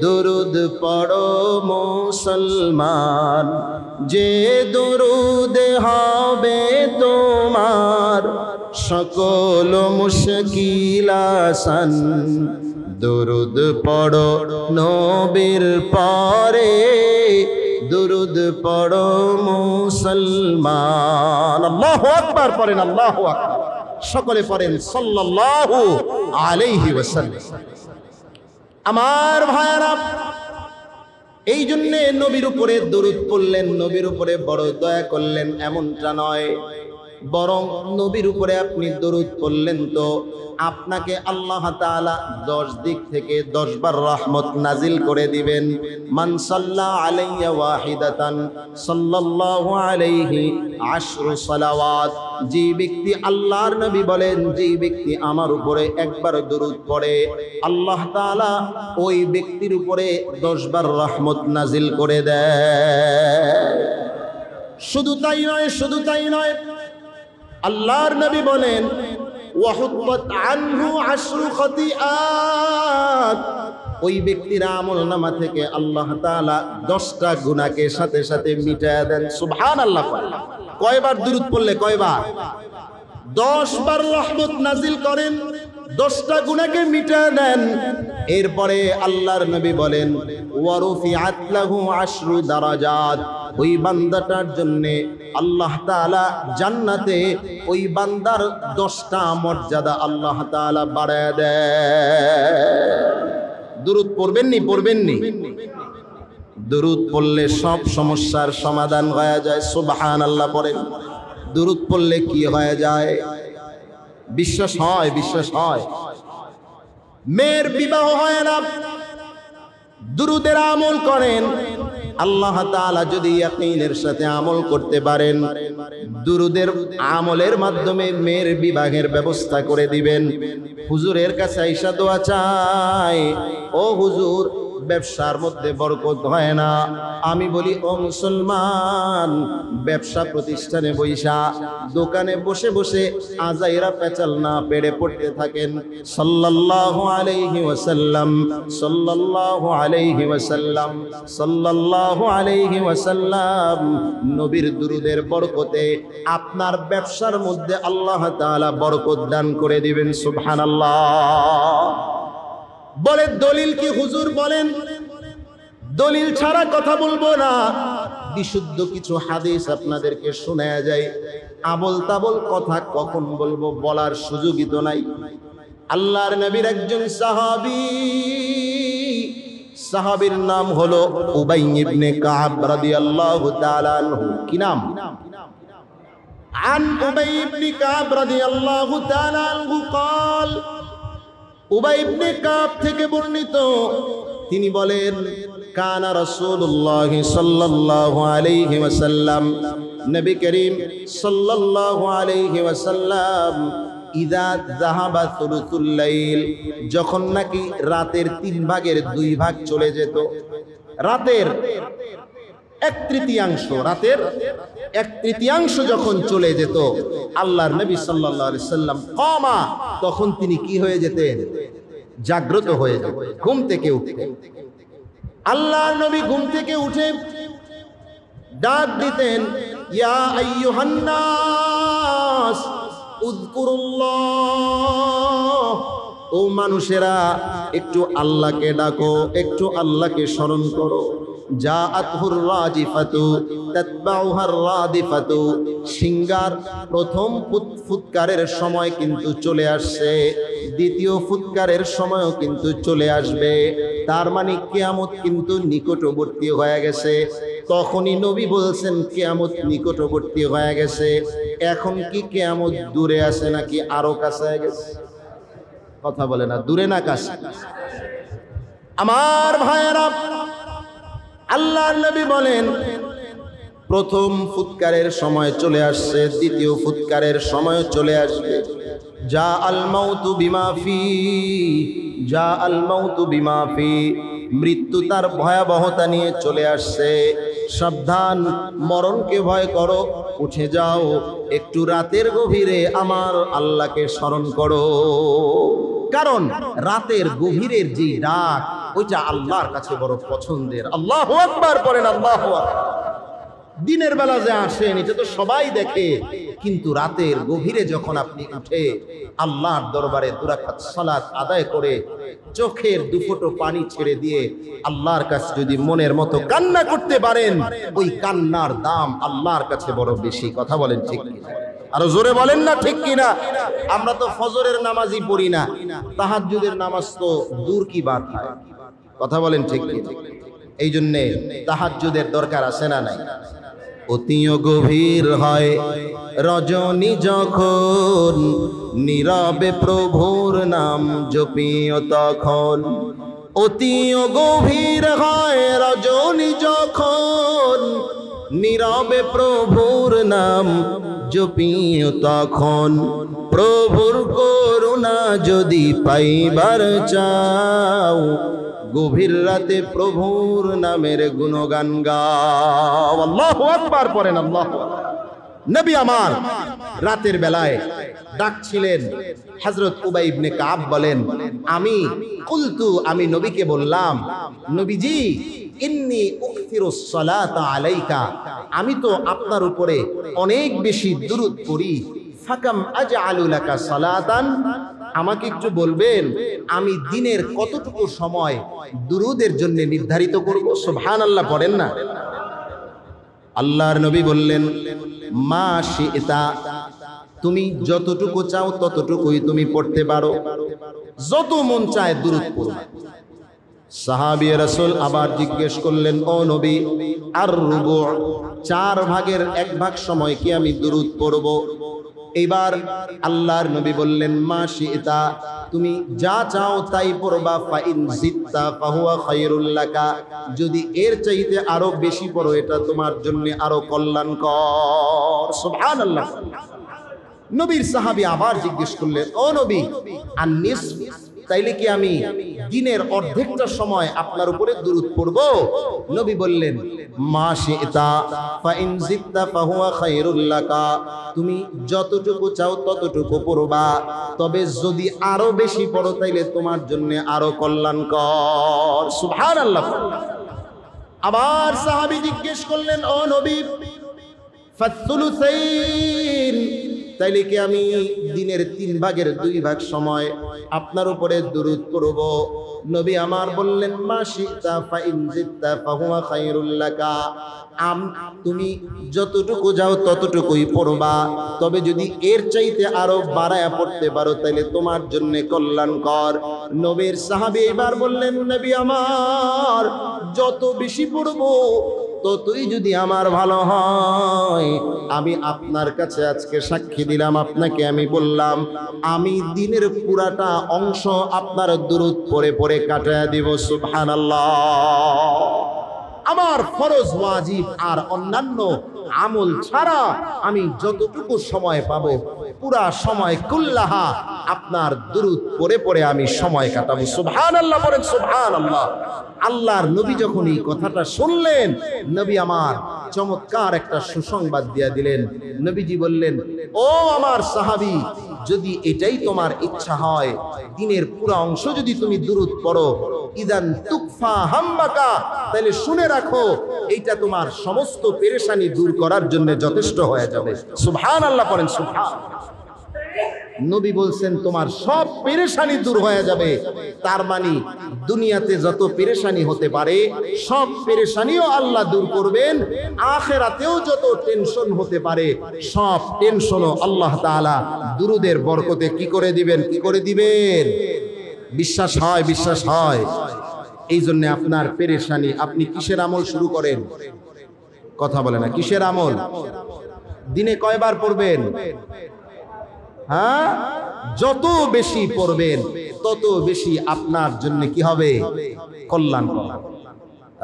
দরুদ পড়ো মুসলমান। যে দরুদ হবে তোমার সকল মুশকিল আসান। দরুদ পড়ো নবীর পরে, দরুদ পড়ো মুসলমান। আল্লাহু আকবার পড়েন, আল্লাহু আকবার। সকলে পড়েন সাল্লাল্লাহু আলাইহি ওয়াসাল্লাম। আমার ভাইরা, এই জন্যে নবীর উপরে দরুদ পড়লেন, নবীর উপরে বড় দয়া করলেন এমনটা নয়। বরং নবীর উপরে আপনি দরুদ পড়লেন তো আপনাকে আল্লাহ তাআলা 10 দিক থেকে 10 বার রহমত নাজিল করে দিবেন। মান সাল্লা আলাইয়া ওয়াহিদাতান সাল্লাল্লাহু আলাইহি আশরু সালাওয়াত, যে ব্যক্তি, আল্লাহর নবী বলেন, যে ব্যক্তি আমার উপরে একবার দরুদ পড়ে আল্লাহ তাআলা ওই ব্যক্তির উপরে 10 বার রহমত নাজিল করে দেয়। শুধু তাই নয়, শুধু তাই নয়, আল্লাহর নবী বলেন ওয়াহুত্তাত আনহু আশরু খাতিআত, ওই ব্যক্তির আমলনামা থেকে আল্লাহ তাআলা 10টা গুনাহকে সাথে সাথে মিটায়া দেন। সুবহানাল্লাহ। কয়বার দুরূদ পড়লে? কয়বার? 10 বার রহমত নাজিল করেন, 10টা গুনাহকে মিটায়া দেন। এরপরে আল্লাহর নবী বলেন ওয়ারুফিআত লাহু আশরু দারাজাত, ওই বান্দাটার জন্য আল্লাহ তাআলা জান্নাতে ওই বান্দার 10টা মর্যাদা আল্লাহ তাআলা বাড়ায় দেয়। দুরূদ পড়বেননি? পড়বেননি? দুরূদ পড়লে সব সমস্যার সমাধান হয়ে যায়। সুবহানাল্লাহ পড়েন। দুরূদ পড়লে কি হয়ে যায়? বিশ্বাস হয়? বিশ্বাস হয়? মেয়ের বিবাহ হয় না, দুরূদের আমল করেন, আল্লাহ তাআলা যদি ইয়াকিনের সাথে আমল করতে পারেন, দুরূদের আমলের মাধ্যমে মেয়ের বিবাহের ব্যবস্থা করে দিবেন। হুজুরের কাছে আইসা দোয়া চাই, ও হুজুর ব্যবসার মধ্যে বরকত হয় না। আমি বলি, ও মুসলমান, ব্যবসা প্রতিষ্ঠানে বইসা দোকানে বসে বসে আজাইরা পেঁচাল না পেড়ে পড়তে থাকেন। সাল্লাল্লাহু আলাইহি ওয়াসাল্লাম, সাল্লাল্লাহু আলাইহি ওয়াসাল্লাম, সাল্লাল্লাহু আলাইহি ওয়াসাল্লাম, নবীর দুরূদের বরকতে আপনার ব্যবসার মধ্যে আল্লাহ তাআলা বরকত দান করে দিবেন। সুবহানাল্লাহ। বলে দলিল কি হুজুর? বলেন দলিল ছাড়া কথা বলবো না, বিশুদ্ধ কিছু হাদিস আপনাদেরকে শোনায়া যায়। আবল তাবল কথা কখন বলবো বলার সুযোগই তো নাই। আল্লাহর নবীর একজন সাহাবীর নাম হলো উবাই ইবনে কাব রাদিয়াল্লাহু তাআলা আনহু। কি নাম? আন উবাই ইবনে কাব রাদিয়াল্লাহু তাআলা আনহু قال, উবাই ইবনে কাব থেকে বর্ণিত, তিনি বলেন কানা রাসূলুল্লাহ সাল্লাল্লাহু আলাইহি ওয়াসাল্লাম, নবী করিম সাল্লাল্লাহু আলাইহি ওয়াসাল্লাম ইযা যাহাবা সুলুসুল লাইল, যখন নাকি রাতের 3 ভাগের 2 ভাগ চলে যেত, রাতের 1/3, রাতের 1/3 যখন চলে যেত, আল্লাহর নবী সাল্লাল্লাহু আলাইহি সাল্লাম কামা, তখন তিনি কি হয়ে যেতেন? জাগ্রত হয়ে যেতেন, ঘুম থেকে উঠতেন। আল্লাহর নবী ঘুম থেকে উঠে ডাক দিতেন, ইয়া আইয়ুহান নাস উযকুরুল্লাহ, ও মানুষেরা একটু আল্লাহকে ডাকো, একটু আল্লাহকে স্মরণ করো। জাআতহুর রাজিফাতু তাতবাউহার রাদিফাতু, সিংগার প্রথম ফুৎকারের সময় কিন্তু চলে আসছে, দ্বিতীয় ফুৎকারের সময়ও কিন্তু চলে আসবে। তার মানে কিয়ামত কিন্তু নিকটবর্তী হয়ে গেছে। তখনই নবী বলছেন কিয়ামত নিকটবর্তী হয়ে গেছে। এখন কি কিয়ামত দূরে আছে নাকি আরো কাছে গেছে? কথা বলে না, দূরে না কাছে? আমার ভাইয়েরা, আল্লাহর নবী বলেন প্রথম ফুৎকারের সময় চলে আসছে, দ্বিতীয় ফুৎকারের সময় চলে আসবে। যা আল মাউতু বিমা ফি, যা আল মাউতু বিমা ফি, মৃত্যু তার ভয়াবহতা নিয়ে চলে আসছে। সাবধান, মরণকে ভয় করো, উঠে যাও, একটু রাতের গভীরে আমার আল্লাহকে স্মরণ করো। কারণ রাতের গভীরের যে ডাক, ওইটা আল্লাহর কাছে বড় পছন্দের। আল্লাহু আকবার পড়েন, আল্লাহু আকবার। দিনের বেলা যে আসেন এটা তো সবাই দেখে, কিন্তু রাতের গভীরে যখন আপনি উঠে আল্লাহর দরবারে 2 রাকাত সালাত আদায় করে চোখের 2 ফোঁটা পানি ছেড়ে দিয়ে আল্লাহর কাছে যদি মনের মতো কান্না করতে পারেন, ওই কান্নার দাম আল্লাহর কাছে বড় বেশি। কথা বলেন ঠিক কিনা? আরো জোরে বলেন না ঠিক কিনা? আমরা তো ফজরের নামাজই পড়ি না, তাহাজ্জুদের নামাজ তো দূর কি বাত হয়। কথা বলেন ঠিক কিনা? এই জন্যে তাহাজ্জুদের দরকার আছে না নাই? অতিও গভীর হয় রজনী যখন, নীরবে প্রভুর নাম জপিও তখন। অতিও গভীর হয় রজনী যখন, নীরবে প্রভুর নাম জপিও তখন। প্রভুর করুণা যদি পাইবার চাও, গভীর রাতে প্রভুর নামের গুণগান গাও। আল্লাহু আকবার পড়েন, আল্লাহু আকবার। নবী আমার রাতের বেলায় ডাকছিলেন। হযরত উবাই ইবনে কাব বলেন, আমি নবীকে বললাম, নবীজি ইন্নী উকথিরুস সালাতা আলাইকা, আমি তো আপনার উপরে অনেক বেশি দুরূদ পড়ি। ফাকাম আজআলু লাকা সালাতান, আমাকে একটু বলবেন আমি দিনের কতটুকু সময় দুরূদের জন্য নির্ধারিত করব? সুবহানাল্লাহ পড়েন না। আল্লাহর নবী বললেন, মা শি'তা, তুমি যতটুকু চাও ততটুকুই তুমি পড়তে পারো, যত মন চায় দুরূদ পড়ো। সাহাবী রাসূল আবার জিজ্ঞেস করলেন, ও নবী, আর রুবু, 4 ভাগের 1 ভাগ সময় কি আমি দুরূদ পড়ব? এবার আল্লাহর নবী বললেন, মা শি'তা, তুমি যা চাও তাই পড়বা। ফাইন জিত্তা ফাহুয়া খায়রুল লাকা, যদি এর চাইতে আরো বেশি পড়ো এটা তোমার জন্য আরো কল্যাণকর। সুবহানাল্লাহ। নবীর সাহাবী আবার জিজ্ঞেস করলেন, ও নবী, আন-নিস, তাইলে কি আমি দিনের অর্ধেকটা সময় আপনার উপরে দুরূদ পড়ব? নবী বললেন, মা শি'তা ফাইন জিত্তা ফাহুয়া খায়রুল লাকা, তুমি যতটুকু চাও ততটুকু পড়বা, তবে যদি আরো বেশি পড়ো তাইলে তোমার জন্য আরো কল্যাণকর। সুবহানাল্লাহ। আবার সাহাবী জিজ্ঞেস করলেন, ও নবী, ফাসসুলুসাইন, তাইলে কি আমি দিনের 3 ভাগের 2 ভাগ সময় আপনার উপরে দুরূদ পড়ব? নবী আমার বললেন, মা শি'তা ফাইন জিত্তা ফাহুয়া খায়রুল লাকা, তুমি যতটুকু যাও ততটুকুই পড়বা, তবে যদি এর চাইতে আরো বাড়ায়া পড়তে পারো তাহলে তোমার জন্য কল্যাণকর। নবীর সাহাবী এবার বললেন, নবী আমার, যত বেশি পড়বো ততই যদি আমার ভালো হয়। আমি আপনার কাছে আজকে সাক্ষী দিলাম, আপনাকে আমি বললাম, আমি দিনের পুরাটা অংশ আপনার দুরূদ পড়ে পড়ে কাটায় দিব। সুবহানাল্লাহ। আমার ফরজ ওয়াজিব আর অন্যান্য আমল ছাড়া আমি যতটুকু সময় পাবো পুরা সময় কুল্লাহা আপনার দুরূদ পড়ে পড়ে আমি সময় কাটাবো। সুবহানাল্লাহ বলেন, সুবহানাল্লাহ। আল্লাহর নবী যখন এই কথাটা শুনলেন, নবী আমার চমৎকার একটা সুসংবাদ দিয়ে দিলেন। নবীজি বললেন, ও আমার সাহাবী, যদি এটাই তোমার ইচ্ছা হয়, দিনের পুরা অংশ যদি তুমি দুরূদ পড়ো, ইদান তুকফা হাম্মাকা, তাহলে শুনে রাখো এইটা তোমার সমস্ত পেরেশানি দূর করার জন্য যথেষ্ট হয়ে যাবে। সুবহানাল্লাহ পড়েন, সুবহানাল্লাহ। নবী বলছেন তোমার সব পেরেশানি দূর হয়ে যাবে। তার মানে দুনিয়াতে যত পেরেশানি হতে পারে সব পেরেশানিও আল্লাহ দূর করবেন। আখিরাতেও যত টেনশন হতে পারে সব টেনশনও আল্লাহ তাআলা দুরূদের বরকতে কি করে দিবেন, কি করে দিবেন। বিশ্বাস হয়, বিশ্বাস হয়। এই জন্য আপনার পেরেশানি, আপনি কিসের আমল শুরু করেন? কথা বলে না, কিসের আমল? দিনে কয়বার পড়বেন? হ্যাঁ, যত বেশি পড়বেন তত বেশি আপনার জন্য কি হবে? কল্যাণ।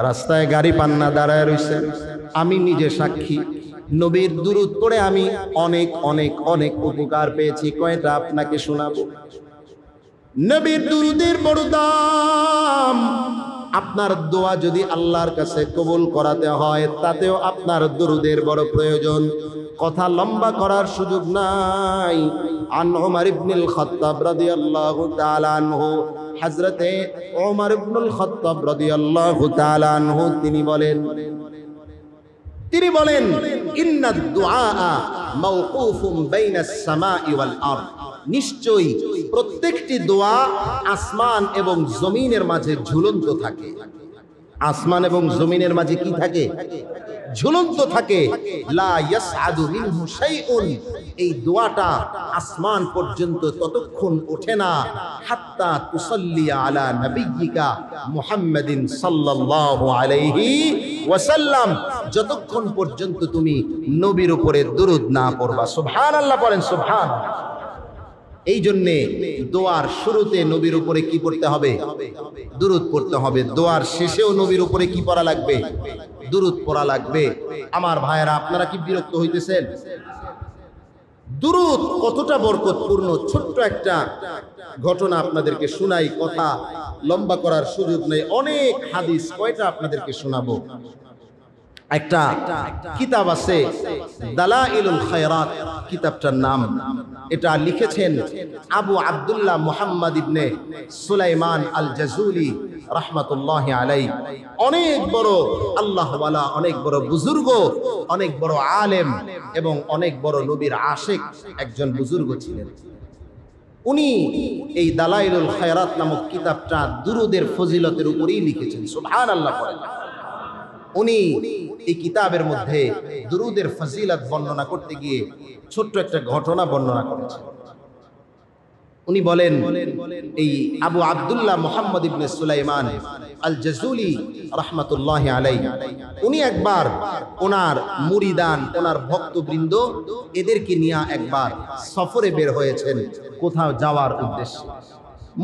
রাস্তায় গাড়ি পান্না দাঁড়ায় রয়েছেন, আমি নিজে সাক্ষী, নবীর দুরূদ পড়ে আমি অনেক অনেক অনেক উপকার পেয়েছি। কয়টা আপনাকে শোনাবো। নবীর দুরূদের বড় দাম। আপনার দোয়া যদি আল্লাহর কাছে কবুল করাতে হয় তাতেও আপনার দুরূদের বড় প্রয়োজন। কথা লম্বা করার সুযোগ নাই। আন উমর ইবনুল খাত্তাব রাদিয়াল্লাহু তাআলা আনহু, হযরতে উমর ইবনুল খাত্তাব রাদিয়াল্লাহু তাআলা আনহু তিনি বলেন ইন্নাদ দুআ মাওকুফুন বাইনাস সামাই ওয়াল আরদ, নিশ্চয়ই প্রত্যেকটি দোয়া আসমান এবং জমিনের মাঝে ঝুলন্ত থাকে। আসমান এবং জমিনের মাঝে কি থাকে? ঝুলন্ত থাকে, লা ইয়াসআদু মিনহু শাইউন, এই দোয়াটা আসমান পর্যন্ত ততক্ষণ ওঠে না, হাত্তা তুসাল্লি আলা নবিয়্যিকা মুহাম্মাদিন সাল্লাল্লাহু আলাইহি ওয়াসাল্লাম, যতক্ষণ পর্যন্ত তুমি নবীর উপরে দুরূদ না পড়বা। সুবহানাল্লাহ পড়েন, সুবহানাল্লাহ। এই জন্যে দোয়ার শুরুতে নবীর উপরে কি পড়তে হবে? দুরূদ পড়তে হবে। দোয়ার শেষেও নবীর উপরে কি পড়া লাগবে? দুরূদ পড়া লাগবে। আমার ভাইয়েরা, আপনারা কি বিরক্ত হইতেছেন? দুরূদ কতটা বরকতপূর্ণ, ছোট্ট একটা ঘটনা আপনাদেরকে শোনাই, কথা লম্বা করার সুযোগ নেই, অনেক হাদিস, কয়টা আপনাদেরকে শোনাবো। একটা কিতাব আছে দালাইলুল খায়রাত, কিতাবটার নাম, এটা লিখেছেন আবু আব্দুল্লাহ মুহাম্মদ ইবনে সুলাইমান আল জাজুলি রাহমাতুল্লাহি আলাইহি। অনেক বড় আল্লাহওয়ালা, অনেক বড় বুজুর্গ, অনেক বড় আলেম এবং অনেক বড় নবীর আশিক একজন বুজুর্গ ছিলেন। উনি এই দালাইলুল খায়রাত নামক কিতাবটা দুরূদের ফজিলতের উপরেই লিখেছেন। সুবহানাল্লাহ পড়েন। উনি এই কিতাবের মধ্যে দুরূদের ফজিলত বর্ণনা করতে গিয়ে ছোট্ট একটা ঘটনা বর্ণনা করেছেন। উনি বলেন, এই আবু আব্দুল্লাহ মুহাম্মদ ইবনে সুলাইমান আল জাজুলি রাহমাতুল্লাহি আলাইহি, উনি একবার ওনার মুরিদান, ওনার ভক্তবৃন্দ, এদেরকে নিয়ে একবার সফরে বের হয়েছেন কোথাও যাওয়ার উদ্দেশ্যে।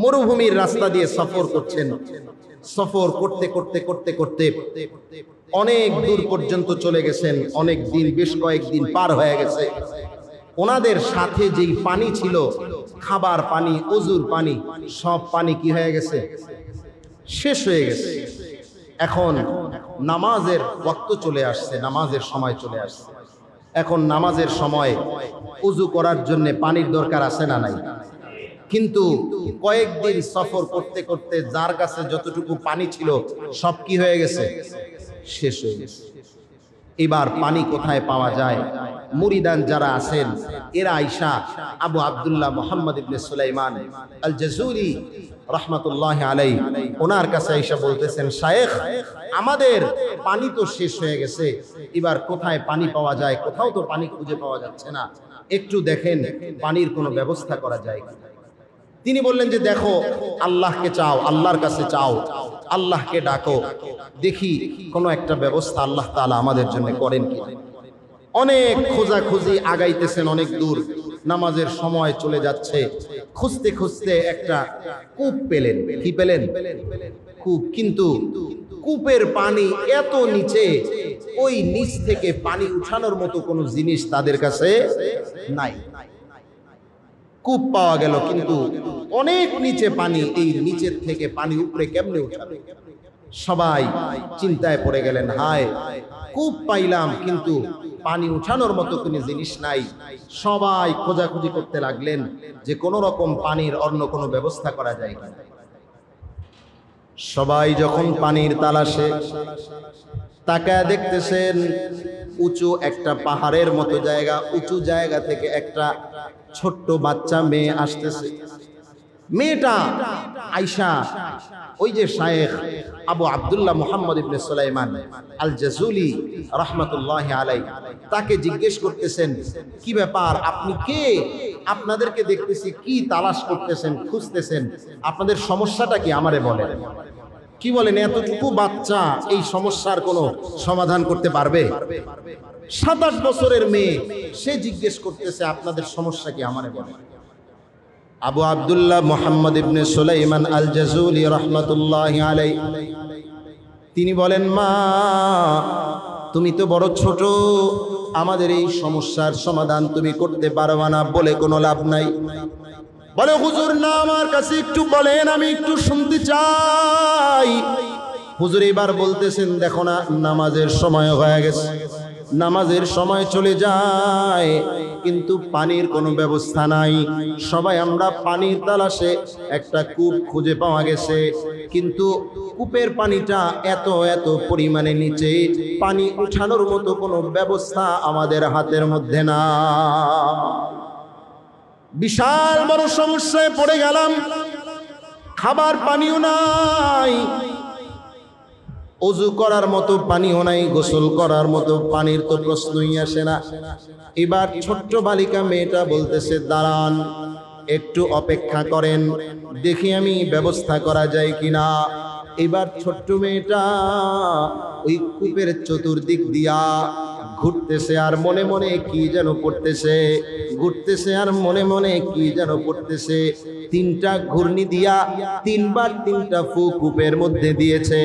মরুভূমির রাস্তা দিয়ে সফর করছেন। সফর করতে করতে করতে করতে অনেক দূর পর্যন্ত চলে গেছেন, অনেক দিন, বেশ কয়েকদিন পার হয়ে গেছে। ওনাদের সাথে যেই পানি ছিল, খাবার পানি, ওযুর পানি, সব পানি কি হয়ে গেছে? শেষ হয়ে গেছে। এখন নামাজের ওয়াক্ত চলে আসছে, নামাজের সময় চলে আসছে। এখন নামাজের সময় ওযু করার জন্য পানির দরকার আছে না নাই? কিন্তু কয়েকদিন সফর করতে করতে যার কাছে যতটুকু পানি ছিল সব কি হয়ে গেছে? শেষ হয়ে গেছে। এবার পানি কোথায় পাওয়া যায়? মুরিদান যারা আছেন এরা আয়েশা আবু আব্দুল্লাহ মুহাম্মদ ইবনে সুলাইমান আল জাজুলি রাহমাতুল্লাহি আলাইহি, ওনার কাছে আয়েশা বলতেছেন, শায়েখ, আমাদের পানি তো শেষ হয়ে গেছে, এবার কোথায় পানি পাওয়া যায়? কোথাও তো পানি খুঁজে পাওয়া যাচ্ছে না, একটু দেখেন পানির কোনো ব্যবস্থা করা যায় কি। তিনি বললেন যে, দেখো, আল্লাহকে চাও, আল্লাহর কাছে চাও, আল্লাহকে ডাকো, দেখি কোনো একটা ব্যবস্থা আল্লাহ তাআলা আমাদের জন্য করেন কি। অনেক খোঁজাখুঁজি, আগাইতেছেন অনেক দূর, নামাজের সময় চলে যাচ্ছে। খুঁজতে খুঁজতে একটা কূপ পেলেন। কি পেলেন? কূপ। কিন্তু কূপের পানি এত নিচে, ওই নিচ থেকে পানি উঠানোর মতো কোনো জিনিস তাদের কাছে নাই। কূপ পাওয়া গেল, কিন্তু অনেক নিচে পানি, এই নিচের থেকে পানি উপরে কেমনে উঠাবে? সবাই চিন্তায় পড়ে গেলেন, হায়, কূপ পাইলাম কিন্তু পানি উঠানোর মতো কোনো জিনিস নাই। সবাই খোঁজাখুঁজি করতে লাগলেন যে কোনো রকম পানির অন্য কোনো ব্যবস্থা করা যায় কিনা। সবাই যখন পানির তালাশে তাকায় দেখতেছেন, উঁচু একটা পাহাড়ের মতো জায়গা, উঁচু জায়গা থেকে একটা ছোট্ট বাচ্চা মেয়ে আসতেছে। মেয়েটা আয়েশা, ওই যে শায়েখ আবু আব্দুল্লাহ মুহাম্মদ ইবনে সুলাইমান আল জাজুলি রাহমাতুল্লাহি আলাইহি, তাকে জিজ্ঞেস করতেছেন, কি ব্যাপার, আপনি কে? আপনাদেরকে দেখতেছি, কি তালাশ করতেছেন, খুঁজতেছেন, আপনাদের সমস্যাটা কি আমারে বলেন। কি বলেন, এতটুকু বাচ্চা এই সমস্যার কোনো সমাধান করতে পারবে? 7-8 বছরের মেয়ে, সে জিজ্ঞেস করতেছে, আপনাদের সমস্যা কি আমারে বলেন। আবু আব্দুল্লাহ মুহাম্মদ ইবনে সুলাইমান আল জাজুলি রাহমাতুল্লাহি আলাইহি, তিনি বলেন, মা, তুমি তো বড় ছোট, আমাদের এই সমস্যার সমাধান তুমি করতে পারবা না বলে কোনো লাভ নাই। বলে, হুজুর না, আমার কাছে একটু বলেন, আমি একটু শুনতে চাই। হুজুর এবার বলতেছেন, দেখো না, নামাজের সময় হয়ে গেছে, নামাজের সময় চলে যায়, কিন্তু পানির কোনো ব্যবস্থা নাই। সবাই আমরা পানির তালাশে একটা কূপ খুঁজে পাওয়া গেছে, কিন্তু কূপের পানিটা এত এত পরিমাণে নিচে, পানি উঠানোর মতো কোনো ব্যবস্থা আমাদের হাতের মধ্যে না। বিশাল বড় সমস্যায় পড়ে গেলাম, খাবার পানিও নাই। ওযু করার মতো পানিও নাই, গোসল করার মতো পানির তো প্রশ্নই আসে না। এবার ছোট্ট বালিকা মেয়েটা বলতেছে, দাঁড়ান, একটু অপেক্ষা করেন, দেখি আমি ব্যবস্থা করা যায় কিনা। এবার ছোট্ট মেয়েটা ওই কূপের চতুর্দিক দিয়া ঘুরতেছে আর মনে মনে কি যেন পড়তেছে, ঘুরতেছে আর মনে মনে কি যেন পড়তেছে। তিনটা ঘূর্ণি দিয়া তিনবার তিনটা ফু কূপের মধ্যে দিয়েছে।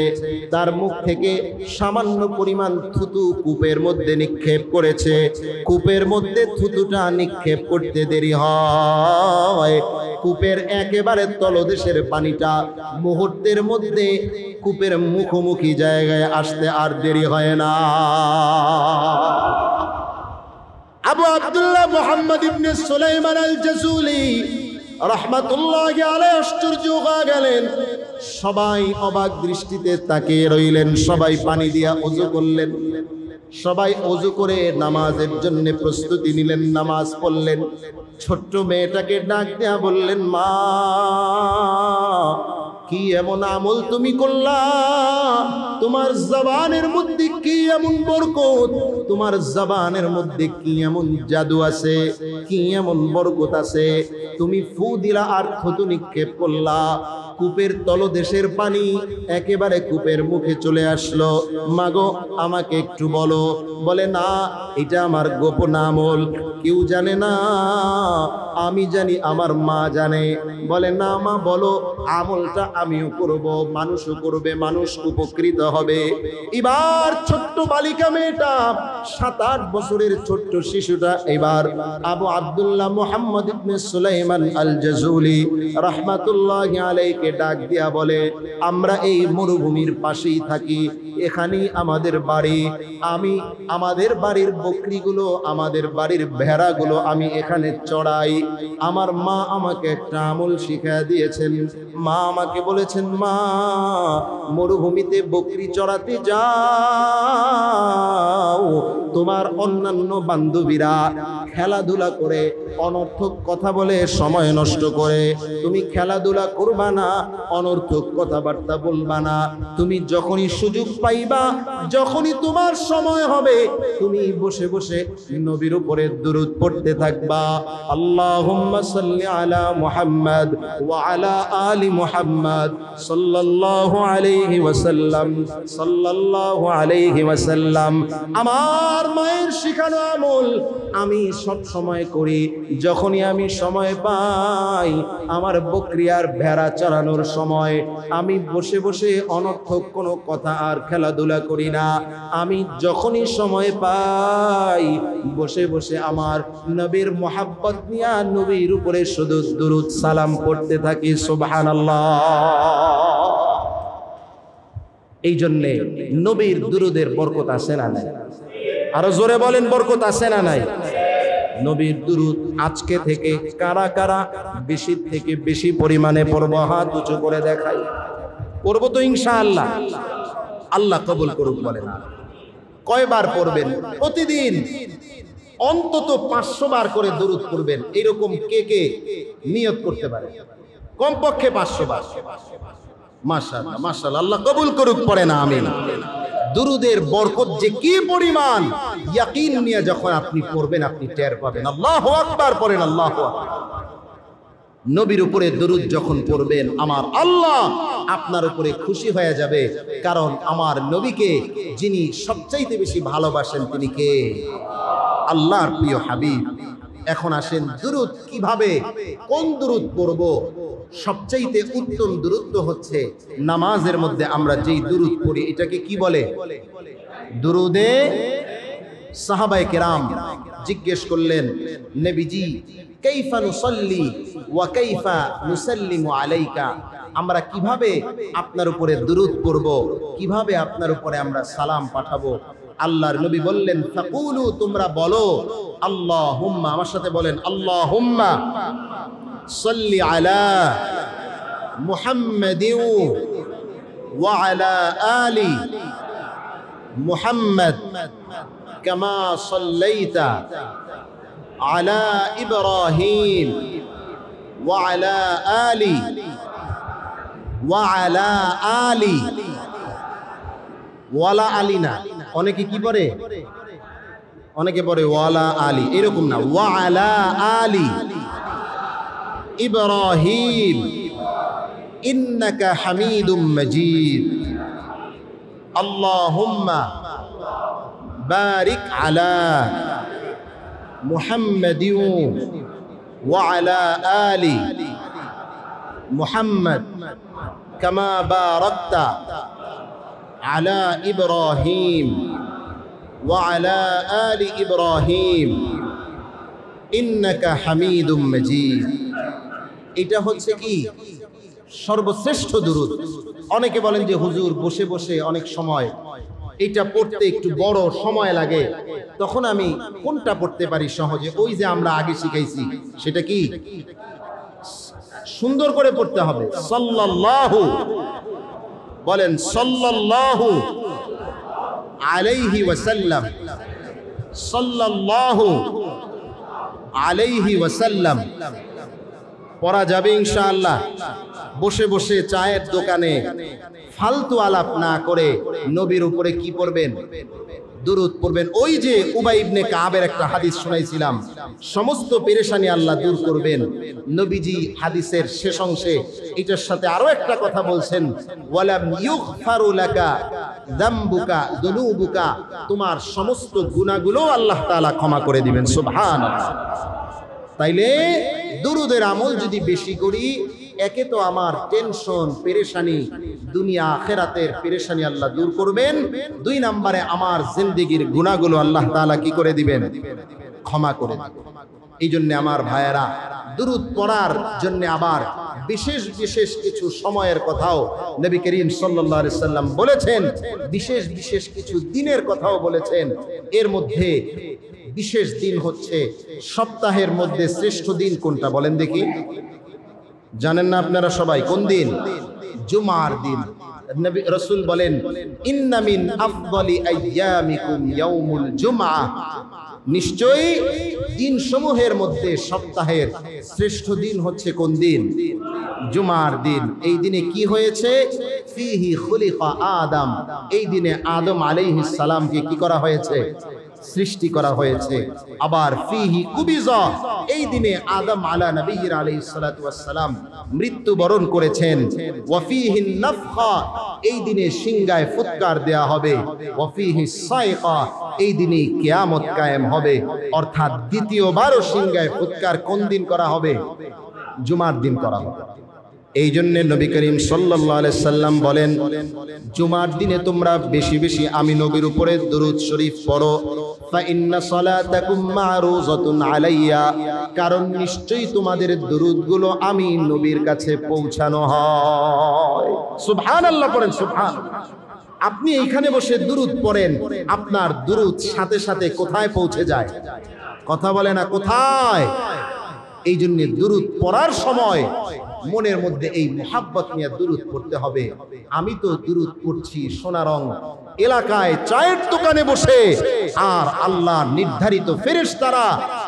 তার মুখ থেকে সামান্য পরিমাণ থুতু কূপের মধ্যে নিক্ষেপ করেছে। কূপের মধ্যে থুতুটা নিক্ষেপ করতে দেরি হয়, কূপের একেবারে তলদেশের পানিটা মুহূর্তের মধ্যে কূপের মুখোমুখি জায়গায় আসতে আর দেরি হয় না। আবু আব্দুল্লাহ মুহাম্মদ ইবনে সুলাইমান আল জাসুলি রাহমাতুল্লাহি আলাইহি আশ্চর্য হয়ে গেলেন। সবাই অবাক দৃষ্টিতে তাকিয়ে রইলেন। সবাই পানি দিয়া ওযু করলেন, সবাই ওযু করে নামাজের জন্য প্রস্তুতি নিলেন, নামাজ পড়লেন। ছোট্ট মেয়েটাকে ডাক দেয়া বললেন, মা, কি এমন আমল তুমি করলা? তোমার জবানের মধ্যে কি এমন বরকত, তোমার জবানের মধ্যে কি এমন জাদু আছে, কি এমন বরকত আছে? তুমি ফু দিলা আর থুতু নিক্ষেপ করলা, কূপের তলদেশের পানি একেবারে কূপের মুখে চলে আসলো। মাগো, আমাকে একটু বলো। বলে, না, এটা আমার গোপন আমল, কেউ জানে না, আমি জানি, আমার মা জানে। বলে, না মা, বলো, আমলটা আমিও করব, মানুষও করবে, মানুষ উপকৃত হবে। এবার ছোট্ট বালিকা মেয়েটা, 7-8 বছরের ছোট্ট শিশুটা এবার আবু আব্দুল্লাহ মুহাম্মদ ইবনে সুলাইমান আল জাসুলি রাহমাতুল্লাহি আলাইহিকে ডাক দিয়া বলে, আমরা এই মরুভূমির পাশেই থাকি, এখানেই আমাদের বাড়ি। আমি আমাদের বাড়ির বকরিগুলো, আমাদের বাড়ির ভেড়াগুলো আমি এখানে চড়াই। আমার মা আমাকে একটা আমল শিখিয়ে দিয়েছেন। মা আমাকে বলেছেন, মা, মরুভূমিতে বকরি চড়াতে যাও, তোমার অন্যান্য বান্ধবীরা খেলাধুলা করে, অনর্থক কথা বলে, সময় নষ্ট করে, তুমি খেলাধুলা করবা না, অনর্থক কথাবার্তা বলবা না। তুমি যখনই সুযোগ পাইবা, যখনই তোমার সময় হবে, তুমি বসে বসে নবীর উপরে দুরূদ পড়তে থাকবা। আল্লাহুম্মা সাল্লি আলা মুহাম্মাদ ওয়া আলা আলি মুহাম্মাদ সাল্লাল্লাহু আলাইহি ওয়াসাল্লাম, সাল্লাল্লাহু আলাইহি ওয়াসাল্লাম। আমার মায়ের শিখানো আমল আমি সব সময় করি। যখনই আমি সময় পাই, আমার বকরি আর ভেড়া চড়ানোর সময়, আমি বসে বসে অনর্থক কোনো কথা আর খেলাধুলা করি না। আমি যখনই সময় পাই, বসে বসে আমার নবীর মোহাব্বত নিয়ে নবীর উপরে শুধু দুরূদ সালাম পড়তে থাকি। সুবহানাল্লাহ। এই জন্যে নবীর দুরূদের বরকত আছে না নাই? আরো জোরে বলেন, বরকত আছে না নাই? নবীর দুরূদ আজকে থেকে কারা কারা বেশি থেকে বেশি পরিমাণে পড়ব? হাত উঁচু করে দেখাই। পড়ব তো ইনশাআল্লাহ। আল্লাহ কবুল করুক। বলেন, কয়বার পড়বেন? প্রতিদিন অন্তত 500 বার করে দুরূদ পড়বেন। এরকম কে কে নিয়ত করতে পারে? কমপক্ষে 500 বার। মাশাআল্লাহ, মাশাআল্লাহ, আল্লাহ কবুল করুক। পড়েন আমিন। দুরূদের বরকত যে কি পরিমাণ, ইয়াকিন নিয়ে যখন আপনি পড়বেন আপনি টের পাবেন। আল্লাহু আকবার পড়েন, আল্লাহু আকবার। নবীর উপরে দুরূদ যখন পড়বেন, আমার আল্লাহ আপনার উপরে খুশি হয়ে যাবে। কারণ আমার নবীকে যিনি সবচাইতে বেশি ভালোবাসেন তিনি কে? আল্লাহর প্রিয় হাবিব। এখন আসেন, দুরূদ কিভাবে, কোন দুরূদ পড়ব? সবচাইতে উত্তম দুরূদ হচ্ছে নামাজের মধ্যে আমরা যেই দুরূদ পড়ি, এটাকে কি বলে? দুরূদে সাহাবায়ে কেরাম জিজ্ঞেস করলেন, নবীজি, কাইফা নুসাল্লি ওয়া কাইফা নুসাল্লিমু আলাইকা, আমরা কিভাবে আপনার উপরে দুরূদ পড়ব, কিভাবে আপনার উপরে আমরা সালাম পাঠাবো? আল্লাহর নবী বললেন, ফাকুলু, তোমরা বলো, আল্লাহুম্মা, আমার সাথে বলেন, আল্লাহুম্মা সাল্লি আলা মুহাম্মাদিন ওয়া আলা আলি মুহাম্মাদ কামা সাল্লাইতা আলা ইব্রাহিম ওয়া আলা আলি ওয়ালা আলী না, অনেকে কি পড়ে, অনেকে পড়ে ওয়ালা আলী, এরকম না, ওয়ালা আলী ইব্রাহিম ইন্নাকা হামিদুম মাজিদ আল্লাহুম্মা বারিক আলা মুহাম্মাদিন ওয়া আলা আলি মুহাম্মদ কামা বারাকতা আলা ইব্রাহিম ওয়া আলা আলি ইব্রাহিম ইন্নাকা হামিদুম মাজিদ। এটা হচ্ছে কি সর্বশ্রেষ্ঠ দুরূদ। অনেকে বলেন যে হুজুর বসে বসে অনেক সময় এটা পড়তে একটু বড় সময় লাগে, তখন আমি কোনটা পড়তে পারি সহজে? ওই যে আমরা আগে শিখাইছি, সেটা কি সুন্দর করে পড়তে হবে। সাল্লাল্লাহু, বলেন সাল্লাল্লাহু আলাইহি ওয়াসাল্লাম, সাল্লাল্লাহু আলাইহি ওয়াসাল্লাম পড়া যাবে ইনশাআল্লাহ। বসে বসে চায়ের দোকানে ফালতু আলাপ না করে নবীর উপরে কি পড়বেন? দুরূদ পড়বেন। ওই যে উবাই ইবনে কাবের একটা হাদিস শোনাইছিলাম, সমস্ত পেরেশানি আল্লাহ দূর করবেন। নবীজি হাদিসের শেষ অংশে এটার সাথে আরো একটা কথা বলছেন, ওয়ালাম ইউগফারু লাকা যামবুকা দুনুবুকা, তোমার সমস্ত গুনাহগুলো আল্লাহ তাআলা ক্ষমা করে দিবেন। সুবহানাল্লাহ। তাইলে দুরূদের আমল যদি বেশি করি, একে তো আমার টেনশন পেরেশানি, দুনিয়া আখিরাতের পেরেশানি আল্লাহ দূর করবেন। দুই নম্বরে আমার জিন্দেগির গুনাহগুলো আল্লাহ তাআলা কি করে দিবেন? ক্ষমা করে দিবেন। এই জন্য আমার ভাইয়েরা, দুরূদ পড়ার জন্য আবার বিশেষ বিশেষ কিছু সময়ের কথাও নবী করিম সাল্লাল্লাহু আলাইহি সাল্লাম বলেছেন, বিশেষ বিশেষ কিছু দিনের কথাও বলেছেন। এর মধ্যে বিশেষ দিন হচ্ছে, সপ্তাহের মধ্যে শ্রেষ্ঠ দিন কোনটা বলেন দেখি? জানেন না আপনারা সবাই কোন দিন? জুমার দিন। নবী রাসূল বলেন, ইন্না মিন আফদালি আইয়ামিকুম ইয়াউমুল জুমআ, নিশ্চয়ই দিন সমূহের মধ্যে সপ্তাহের শ্রেষ্ঠ দিন হচ্ছে কোন দিন? জুমার দিন। এই দিনে কি হয়েছে? ফিহি খুলিকা আদম, এই দিনে আদম আলাইহিস সালামকে কি করা হয়েছে? সৃষ্টি করা হয়েছে। আবার ফিহি কুবিজা, এই দিনে আদম আলা নবীর আলাইহিস সালাতু ওয়াস সালাম মৃত্যুবরণ করেছেন। ওয়া ফিহি নাফখা, এই দিনে সিংগায় ফুৎকার দেয়া হবে। ওয়া ফিহি সাইকা, এই দিনে কিয়ামত কায়েম হবে। অর্থাৎ দ্বিতীয়বারও সিংগায় ফুৎকার কোন দিন করা হবে? জুমার দিন করা হবে। এই জন্য নবী করিম সাল্লাল্লাহু আলাইহি সাল্লাম বলেন, জুমার দিনে তোমরা বেশি বেশি আমি নবীর উপরে দরুদ শরীফ পড়ো। ফা ইন্না সালাতাকুম মারুযাতুন আলাইয়া, কারণ নিশ্চয়ই তোমাদের দরুদগুলো আমি নবীর কাছে পৌঁছানো হয়। সুবহানাল্লাহ পড়েন, সুবহানাল্লাহ। আপনি এইখানে বসে দুরুদ পড়েন, আপনার দুরুদ সাথে সাথে কোথায় পৌঁছে যায়? কথা বলে না, কোথায়? এই জন্য দুরুদ পড়ার সময় মনের মধ্যে এই মুহাব্বত নিয়ে দুরুদ পড়তে হবে। আমি তো দুরুদ পড়ছি সোনারং এলাকায় চায়ের দোকানে বসে, আর আল্লাহ নির্ধারিত ফেরেশতারা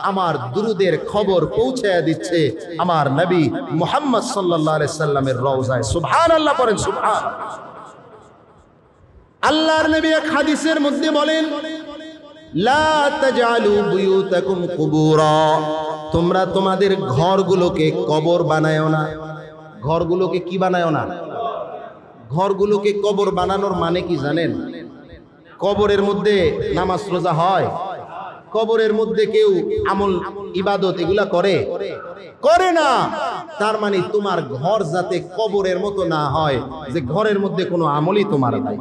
আমার দুরুদের খবর পৌঁছায়া দিচ্ছে আমার নবী মুহাম্মদ সাল্লাল্লাহু আলাইহি সাল্লামের রওজায়। সুবহানাল্লাহ পড়েন, সুবহানাল্লাহ। আল্লাহর নবী এক হাদিসের মধ্যে বলেন, লা তাজআলু বুয়ুতাকুম কুবুরা, তোমরা তোমাদের ঘরগুলোকে কবর বানায়ো না। ঘরগুলোকে কি বানায়ো না? ঘরগুলোকে কবর বানানোর মানে কি জানেন? কবরের মধ্যে নামাজ রোজা হয়, কবরের মধ্যে কেউ আমল ইবাদত এগুলা করে করে না। তার মানে তোমার ঘর যাতে কবরের মতো না হয়, যে ঘরের মধ্যে কোনো আমলই তোমার নাই।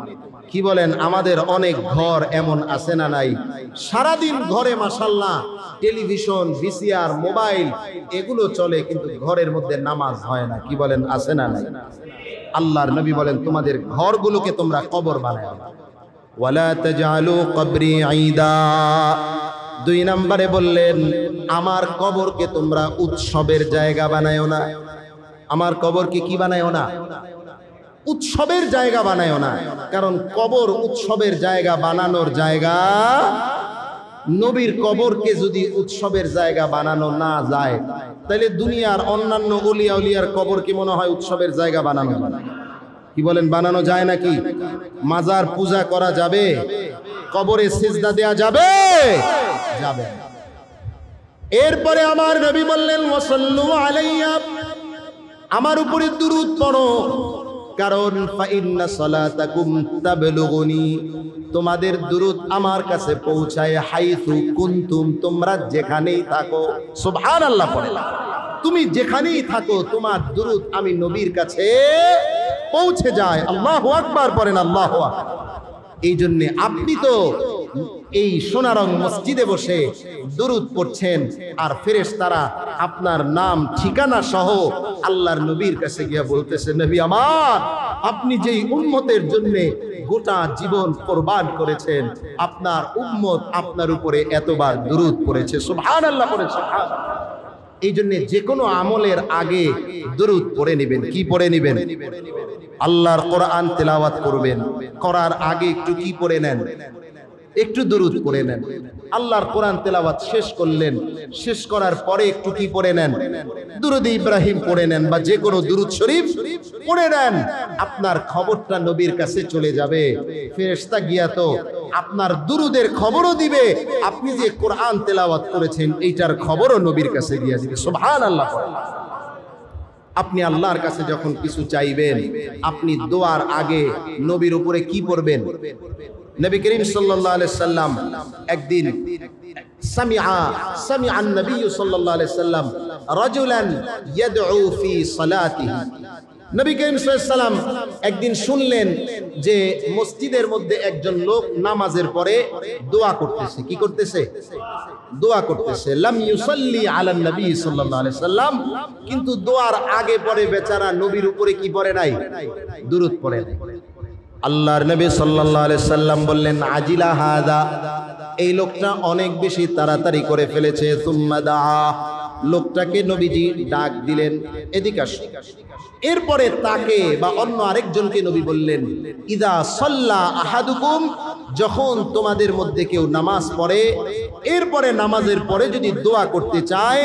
কি বলেন? আমাদের অনেক ঘর এমন আছে না নাই? সারাদিন ঘরে মাশাআল্লাহ টেলিভিশন, ভিসিআর, মোবাইল এগুলো চলে, কিন্তু ঘরের মধ্যে নামাজ হয় না। কি বলেন? আছে না নাই? আল্লাহর নবী বলেন, তোমাদের ঘরগুলোকে তোমরা কবর বানাও। ওয়ালা তাজআলু কবরি ঈদা, দুই নম্বরে বললেন, আমার কবরকে তোমরা উৎসবের জায়গা বানায়ো না। আমার কবরকে কি বানায়ো না? উৎসবের জায়গা বানায়ো না। কারণ কবর উৎসবের জায়গা বানানোর জায়গা। নবীর কবরকে যদি উৎসবের জায়গা বানানো না যায়, তাহলে দুনিয়ার অন্যান্য ওলিয়া উলিয়ার কবর কি মনে হয় উৎসবের জায়গা বানানো যায়? কি বলেন, বানানো যায় নাকি? মাজার পূজা করা যাবে? কবরে সিজদা দেয়া যাবে? যাবে। এরপরে আমার নবী বললেন, ওয়াসাল্লু আলাইয়া, আমার উপরে দুরূদ পড়ো, কারণ ফাইন্না সালাতাকুম তাবলুগুনি, তোমাদের দুরূদ আমার কাছে পৌঁছায় হাইসু কুনতুম, তোমরা যেখানেই থাকো। সুবহানাল্লাহ পড়ে, তুমি যেখানেই থাকো তোমার দুরূদ আমি নবীর কাছে পৌঁছে যায়। আল্লাহু আকবার পড়েন, আল্লাহু আকবার। এই জন্য আপনি তো এই সোনারং মসজিদে বসে দুরূদ পড়ছেন, আর ফেরেশতারা আপনার নাম ঠিকানা সহ আল্লাহর নবীর কাছে গিয়ে বলতেছে, নবী আমার, আপনি যেই উম্মতের জন্য গোটা জীবন কুরবান করেছেন, আপনার উম্মত আপনার উপরে এতবার দুরূদ পড়েছে। সুবহানাল্লাহ পড়েন, সুবহানাল্লাহ। এই জন্য যে কোনো আমলের আগে দুরূদ পড়ে নেবেন। কি পড়ে নেবেন? আল্লাহর কোরআন তেলাওয়াত করবেন, করার আগে একটু কি পড়ে নেন? একটু দুরূদ পড়ে নেন। আল্লাহর কোরআন তেলাওয়াত শেষ করলেন, শেষ করার পরে একটু কি পড়ে নেন? দুরূদ ইব্রাহিম পড়ে নেন, বা যে কোনো দুরূদ শরীফ পড়ে নেন। আপনার খবরটা নবীর কাছে চলে যাবে। ফেরেশতা গিয়া তো আপনার দুরূদের খবরও দিবে, আপনি যে কোরআন তেলাওয়াত করেছেন এইটার খবরও নবীর কাছে গিয়া দিবে। সুবহানাল্লাহ। আপনি আল্লাহর কাছে যখন কিছু চাইবেন, আপনি দোয়ার আগে নবীর উপরে কি পড়বেন? নবী করিম সাল্লাল্লাহু আলাইহি সাল্লাম একদিন সামিআন নবী সাল্লাল্লাহু আলাইহি সাল্লাম রাজুলান ইয়াদউ ফি সালাতিহি। নবী করিম সাল্লাল্লাহু আলাইহি সাল্লাম একদিন শুনলেন যে মসজিদের মধ্যে একজন লোক নামাজের পরে দোয়া করতেছে। কি করতেছে? দোয়া করতেছে। লাম ইউসাল্লি আলান নবী সাল্লাল্লাহু আলাইহি সাল্লাম, কিন্তু দোয়ার আগে পরে বেচারা নবীর উপরে কি পড়ে নাই? দুরূদ পড়ে নাই। আল্লাহর নবী সাল্লাল্লাহু আলাইহি সাল্লাম বললেন, আজিলা হাদা, এই লোকটা অনেক বেশি তাড়াতাড়ি করে ফেলেছে। সুম্মা দা, লোকটাকে নবীজি ডাক দিলেন, এদিকে আসো। এরপরে তাকে বা অন্য আরেকজনকে নবী বললেন, ইদা সাল্লা আহাদুকুম, যখন তোমাদের মধ্যে কেউ নামাজ পড়ে, এরপরে নামাজের পরে যদি দোয়া করতে চায়,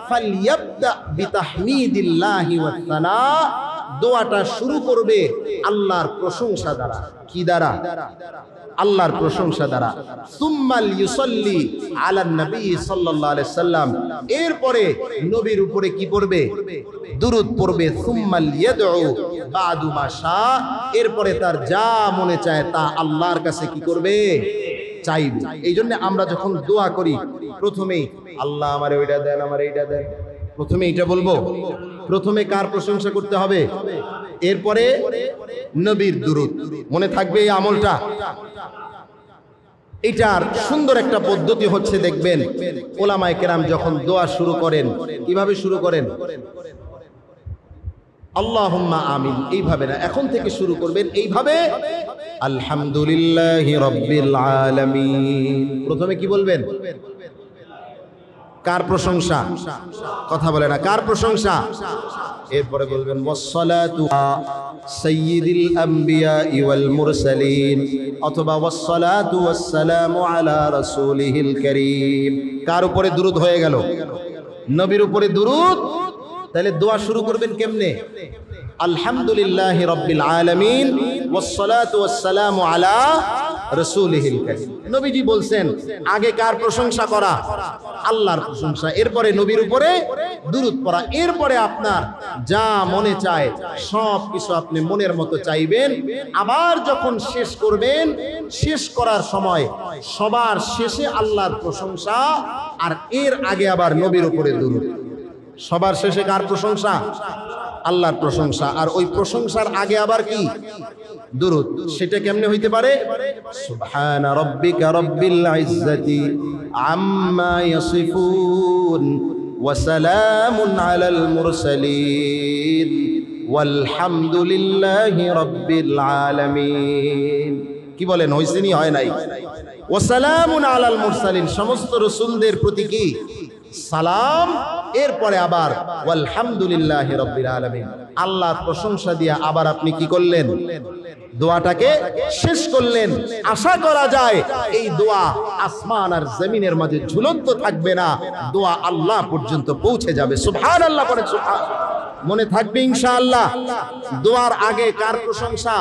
ফালইয়াবদা বিতাহমিদিল্লাহি ওয়াস সানা, দোয়াটা শুরু করবে আল্লাহর প্রশংসা দ্বারা। কি দ্বারা? আল্লাহর প্রশংসা দ্বারা। সুম্মাল ইউসাল্লি আলান নবী সাল্লাল্লাহু আলাইহি সাল্লাম, এরপরে নবীর উপরে কি পড়বে? দুরূদ পড়বে। সুম্মাল ইয়াদউ বাদু মা শা, এরপরে তার যা মনে চায় তা আল্লাহর কাছে কি করবে? চাইবে। এই জন্য আমরা যখন দোয়া করি প্রথমেই আল্লাহ আমার ওইটা দেন, আমার এইটা দেন, প্রথমে এটা বলবো। প্রথমে কার প্রশংসা করতে হবে? এরপরে নবীর দুরূদ। মনে থাকবে এই আমলটা। এটার সুন্দর একটা পদ্ধতি হচ্ছে, দেখবেন ওলামায়ে কেরাম যখন দোয়া শুরু করেন কিভাবে শুরু করেন? আল্লাহুম্মা আমিন, এইভাবে না, এখন থেকে শুরু করবেন এইভাবে, আলহামদুলিল্লাহি রাব্বিল আলামিন। প্রথমে কি বলবেন? কার প্রশংসা? কথা বলে না, কার প্রশংসা? এরপরে বলবেন ওয়াসসালাতু সাইয়্যিদিল আমবিয়া ওয়াল মুরসালিন, অথবা ওয়াসসালাতু ওয়াসসালামু আলা রাসূলিহিল কারীম। কার উপরে দুরূদ হয়ে গেল? নবীর উপরে দুরূদ। তাহলে দোয়া শুরু করবেন কেমনে? আলহামদুলিল্লাহি রাব্বিল আলামিন ওয়াসসালাতু ওয়াসসালামু আলা রাসূলিহিল কারীম। নবীজি বলছেন আগে কার প্রশংসা করা? আল্লাহর প্রশংসা, এরপরে নবীর উপরে দুরূদ পড়া। এরপরে আপনার যা মনে চায় সব কিছু আপনি মনের মতো চাইবেন। আবার যখন শেষ করবেন, শেষ করার সময় সবার শেষে আল্লাহর প্রশংসা, আর এর আগে আবার নবীর উপরে দুরূদ। সবার শেষে কার প্রশংসা? আল্লাহর প্রশংসা, আর ওই প্রশংসার আগে আবার কি? দুরূদ। সেটা কেমনে হইতে পারে? সুবহানা রাব্বিকা রাব্বিল ইজ্জাতি আম্মা ইয়াসিফুন ওয়া সালামুন আলাল মুরসালিন ওয়ালহামদুলিল্লাহি রাব্বিল আলামিন। কি বলেন, হইছেনি? হয় নাই? ওয়া সালামুন আলাল মুরসালিন, সমস্ত রাসূলদের প্রতি কি সালাম। এরপরে আবার ওয়ালহামদুলিল্লাহি রাব্বিল আলামিন, আল্লাহর প্রশংসা দিয়া আবার আপনি কি করলেন? দোয়াটাকে শেষ করলেন। আশা করা যায় এই দোয়া আসমান আর জমিনের মাঝে ঝুলন্ত থাকবে না, দোয়া আল্লাহ পর্যন্ত পৌঁছে যাবে। সুবহানাল্লাহ পড়েন, সুবহান। মনে থাকবে ইনশাআল্লাহ। দোয়ার আগে কার প্রশংসা?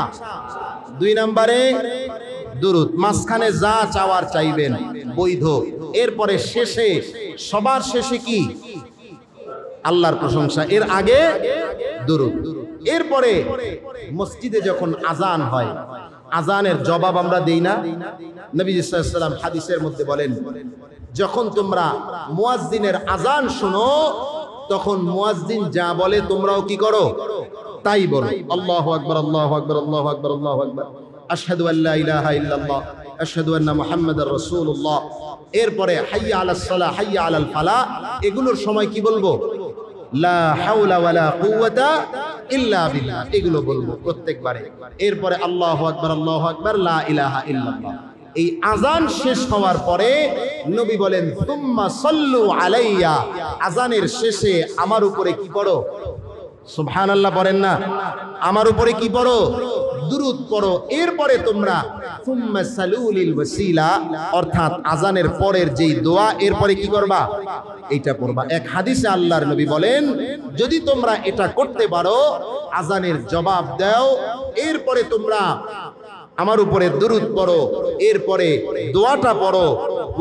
2 নম্বরে দুরূদ, মাঝখানে যা চাওয়ার চাইবেন বৈধ। এরপরে শেষে, সবার শেষে কি? আল্লাহর প্রশংসা। এর আগে দুরূদ। এরপরে মসজিদে যখন আজান হয়, আজানের জবাব আমরা দেই না? নবী সাল্লাল্লাহু আলাইহি ওয়াসাল্লাম হাদিসের মধ্যে বলেন, যখন তোমরা মুয়াজ্জিনের আজান শোনো তখন মুয়াজ্জিন যা বলে তোমরাও কি করো? তাই বলো। আল্লাহু আকবার, আল্লাহু আকবার, আল্লাহু আকবার, আল্লাহু আকবার, আশহাদু আল্লা ইলাহা ইল্লাল্লাহ, আশহাদু আন্না মুহাম্মাদার রাসূলুল্লাহ। এরপরে হাইয়া আলাস সালাহ, হাইয়া আলাল ফালাহ, এগুলোর সময় কি বলবো? লা হাওলা ওয়ালা কুওয়াতা ইল্লা বিল্লাহ, এগুলো বলবো প্রত্যেকবারে। এরপরে আল্লাহু আকবার, আল্লাহু আকবার, লা ইলাহা ইল্লাল্লাহ। এই আজান শেষ হওয়ার পরে নবী বলেন, তুম্মা সাল্লু আলাইয়া, আজানের শেষে আমার উপরে কি পড়ো? সুবহানাল্লাহ পড়েন না? আমার উপরে কি পড়ো? দুরূদ পড়ো। এরপরে তোমরা তুম্মা সালুলিল ওয়াসিলা, অর্থাৎ আজানের পরের যেই দোয়া, এরপরে কি করবা? এইটা পড়বা। এক হাদিসে আল্লাহর নবী বলেন, যদি তোমরা এটা করতে পারো, আজানের জবাব দাও, এরপরে তোমরা আমার উপরে দুরূদ পড়ো, এরপরে দোয়াটা পড়ো,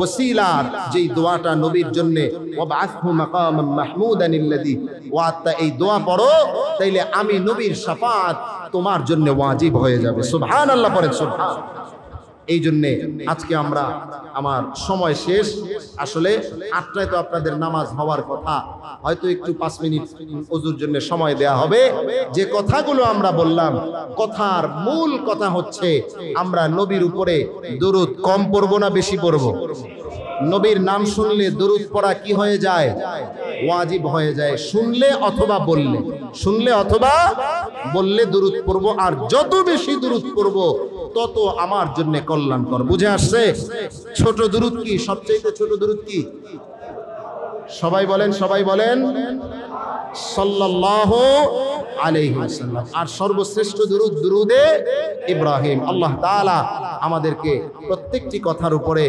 ওসিলার যেই দোয়াটা নবীর জন্য, ওয়াবআথহু মাকামান মাহমুদান আল্লাযী ওয়া'তা, এই দোয়া পড়ো, তাইলে আমি নবীর শাফাআত তোমার জন্য ওয়াজিব হয়ে যাবে। সুবহানাল্লাহ পড়েন, সুবহান। এই জন্যে আজকে আমরা, আমার সময় শেষ, আসলে 8টায় তো আপনাদের নামাজ হওয়ার কথা, হয়তো একটু 5 মিনিট ওযুর জন্য সময় দেয়া হবে। যে কথাগুলো আমরা বললাম, কথার মূল কথা হচ্ছে আমরা নবীর উপরে দরুদ কম পড়ব না বেশি পড়ব? নবীর নাম শুনলে দরুদ পড়া কি হয়ে যায়? ওয়াজিব হয়ে যায়। শুনলে অথবা বললে, শুনলে অথবা বললে দরুদ পড়ব, আর যত বেশি দরুদ পড়ব তত আমার জন্য কল্যাণকর। বুঝে আসছে? ছোট দরুদ কি? সবচেয়ে ছোট দরুদ কি? সবাই বলেন, সবাই বলেন, সাল্লাল্লাহু আলাইহি ওয়াসাল্লাম। আর সর্বশ্রেষ্ঠ দরুদ দুরুদে ইব্রাহিম। আল্লাহ তাআলা আমাদেরকে প্রত্যেকটি কথার উপরে,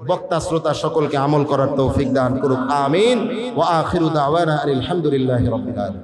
বক্তা শ্রোতা সকলকে আমল করার তৌফিক দান করুক। আমিন। ওয়া আখিরু দাওয়ানা আলহামদুলিল্লাহি রাব্বিল আলামিন।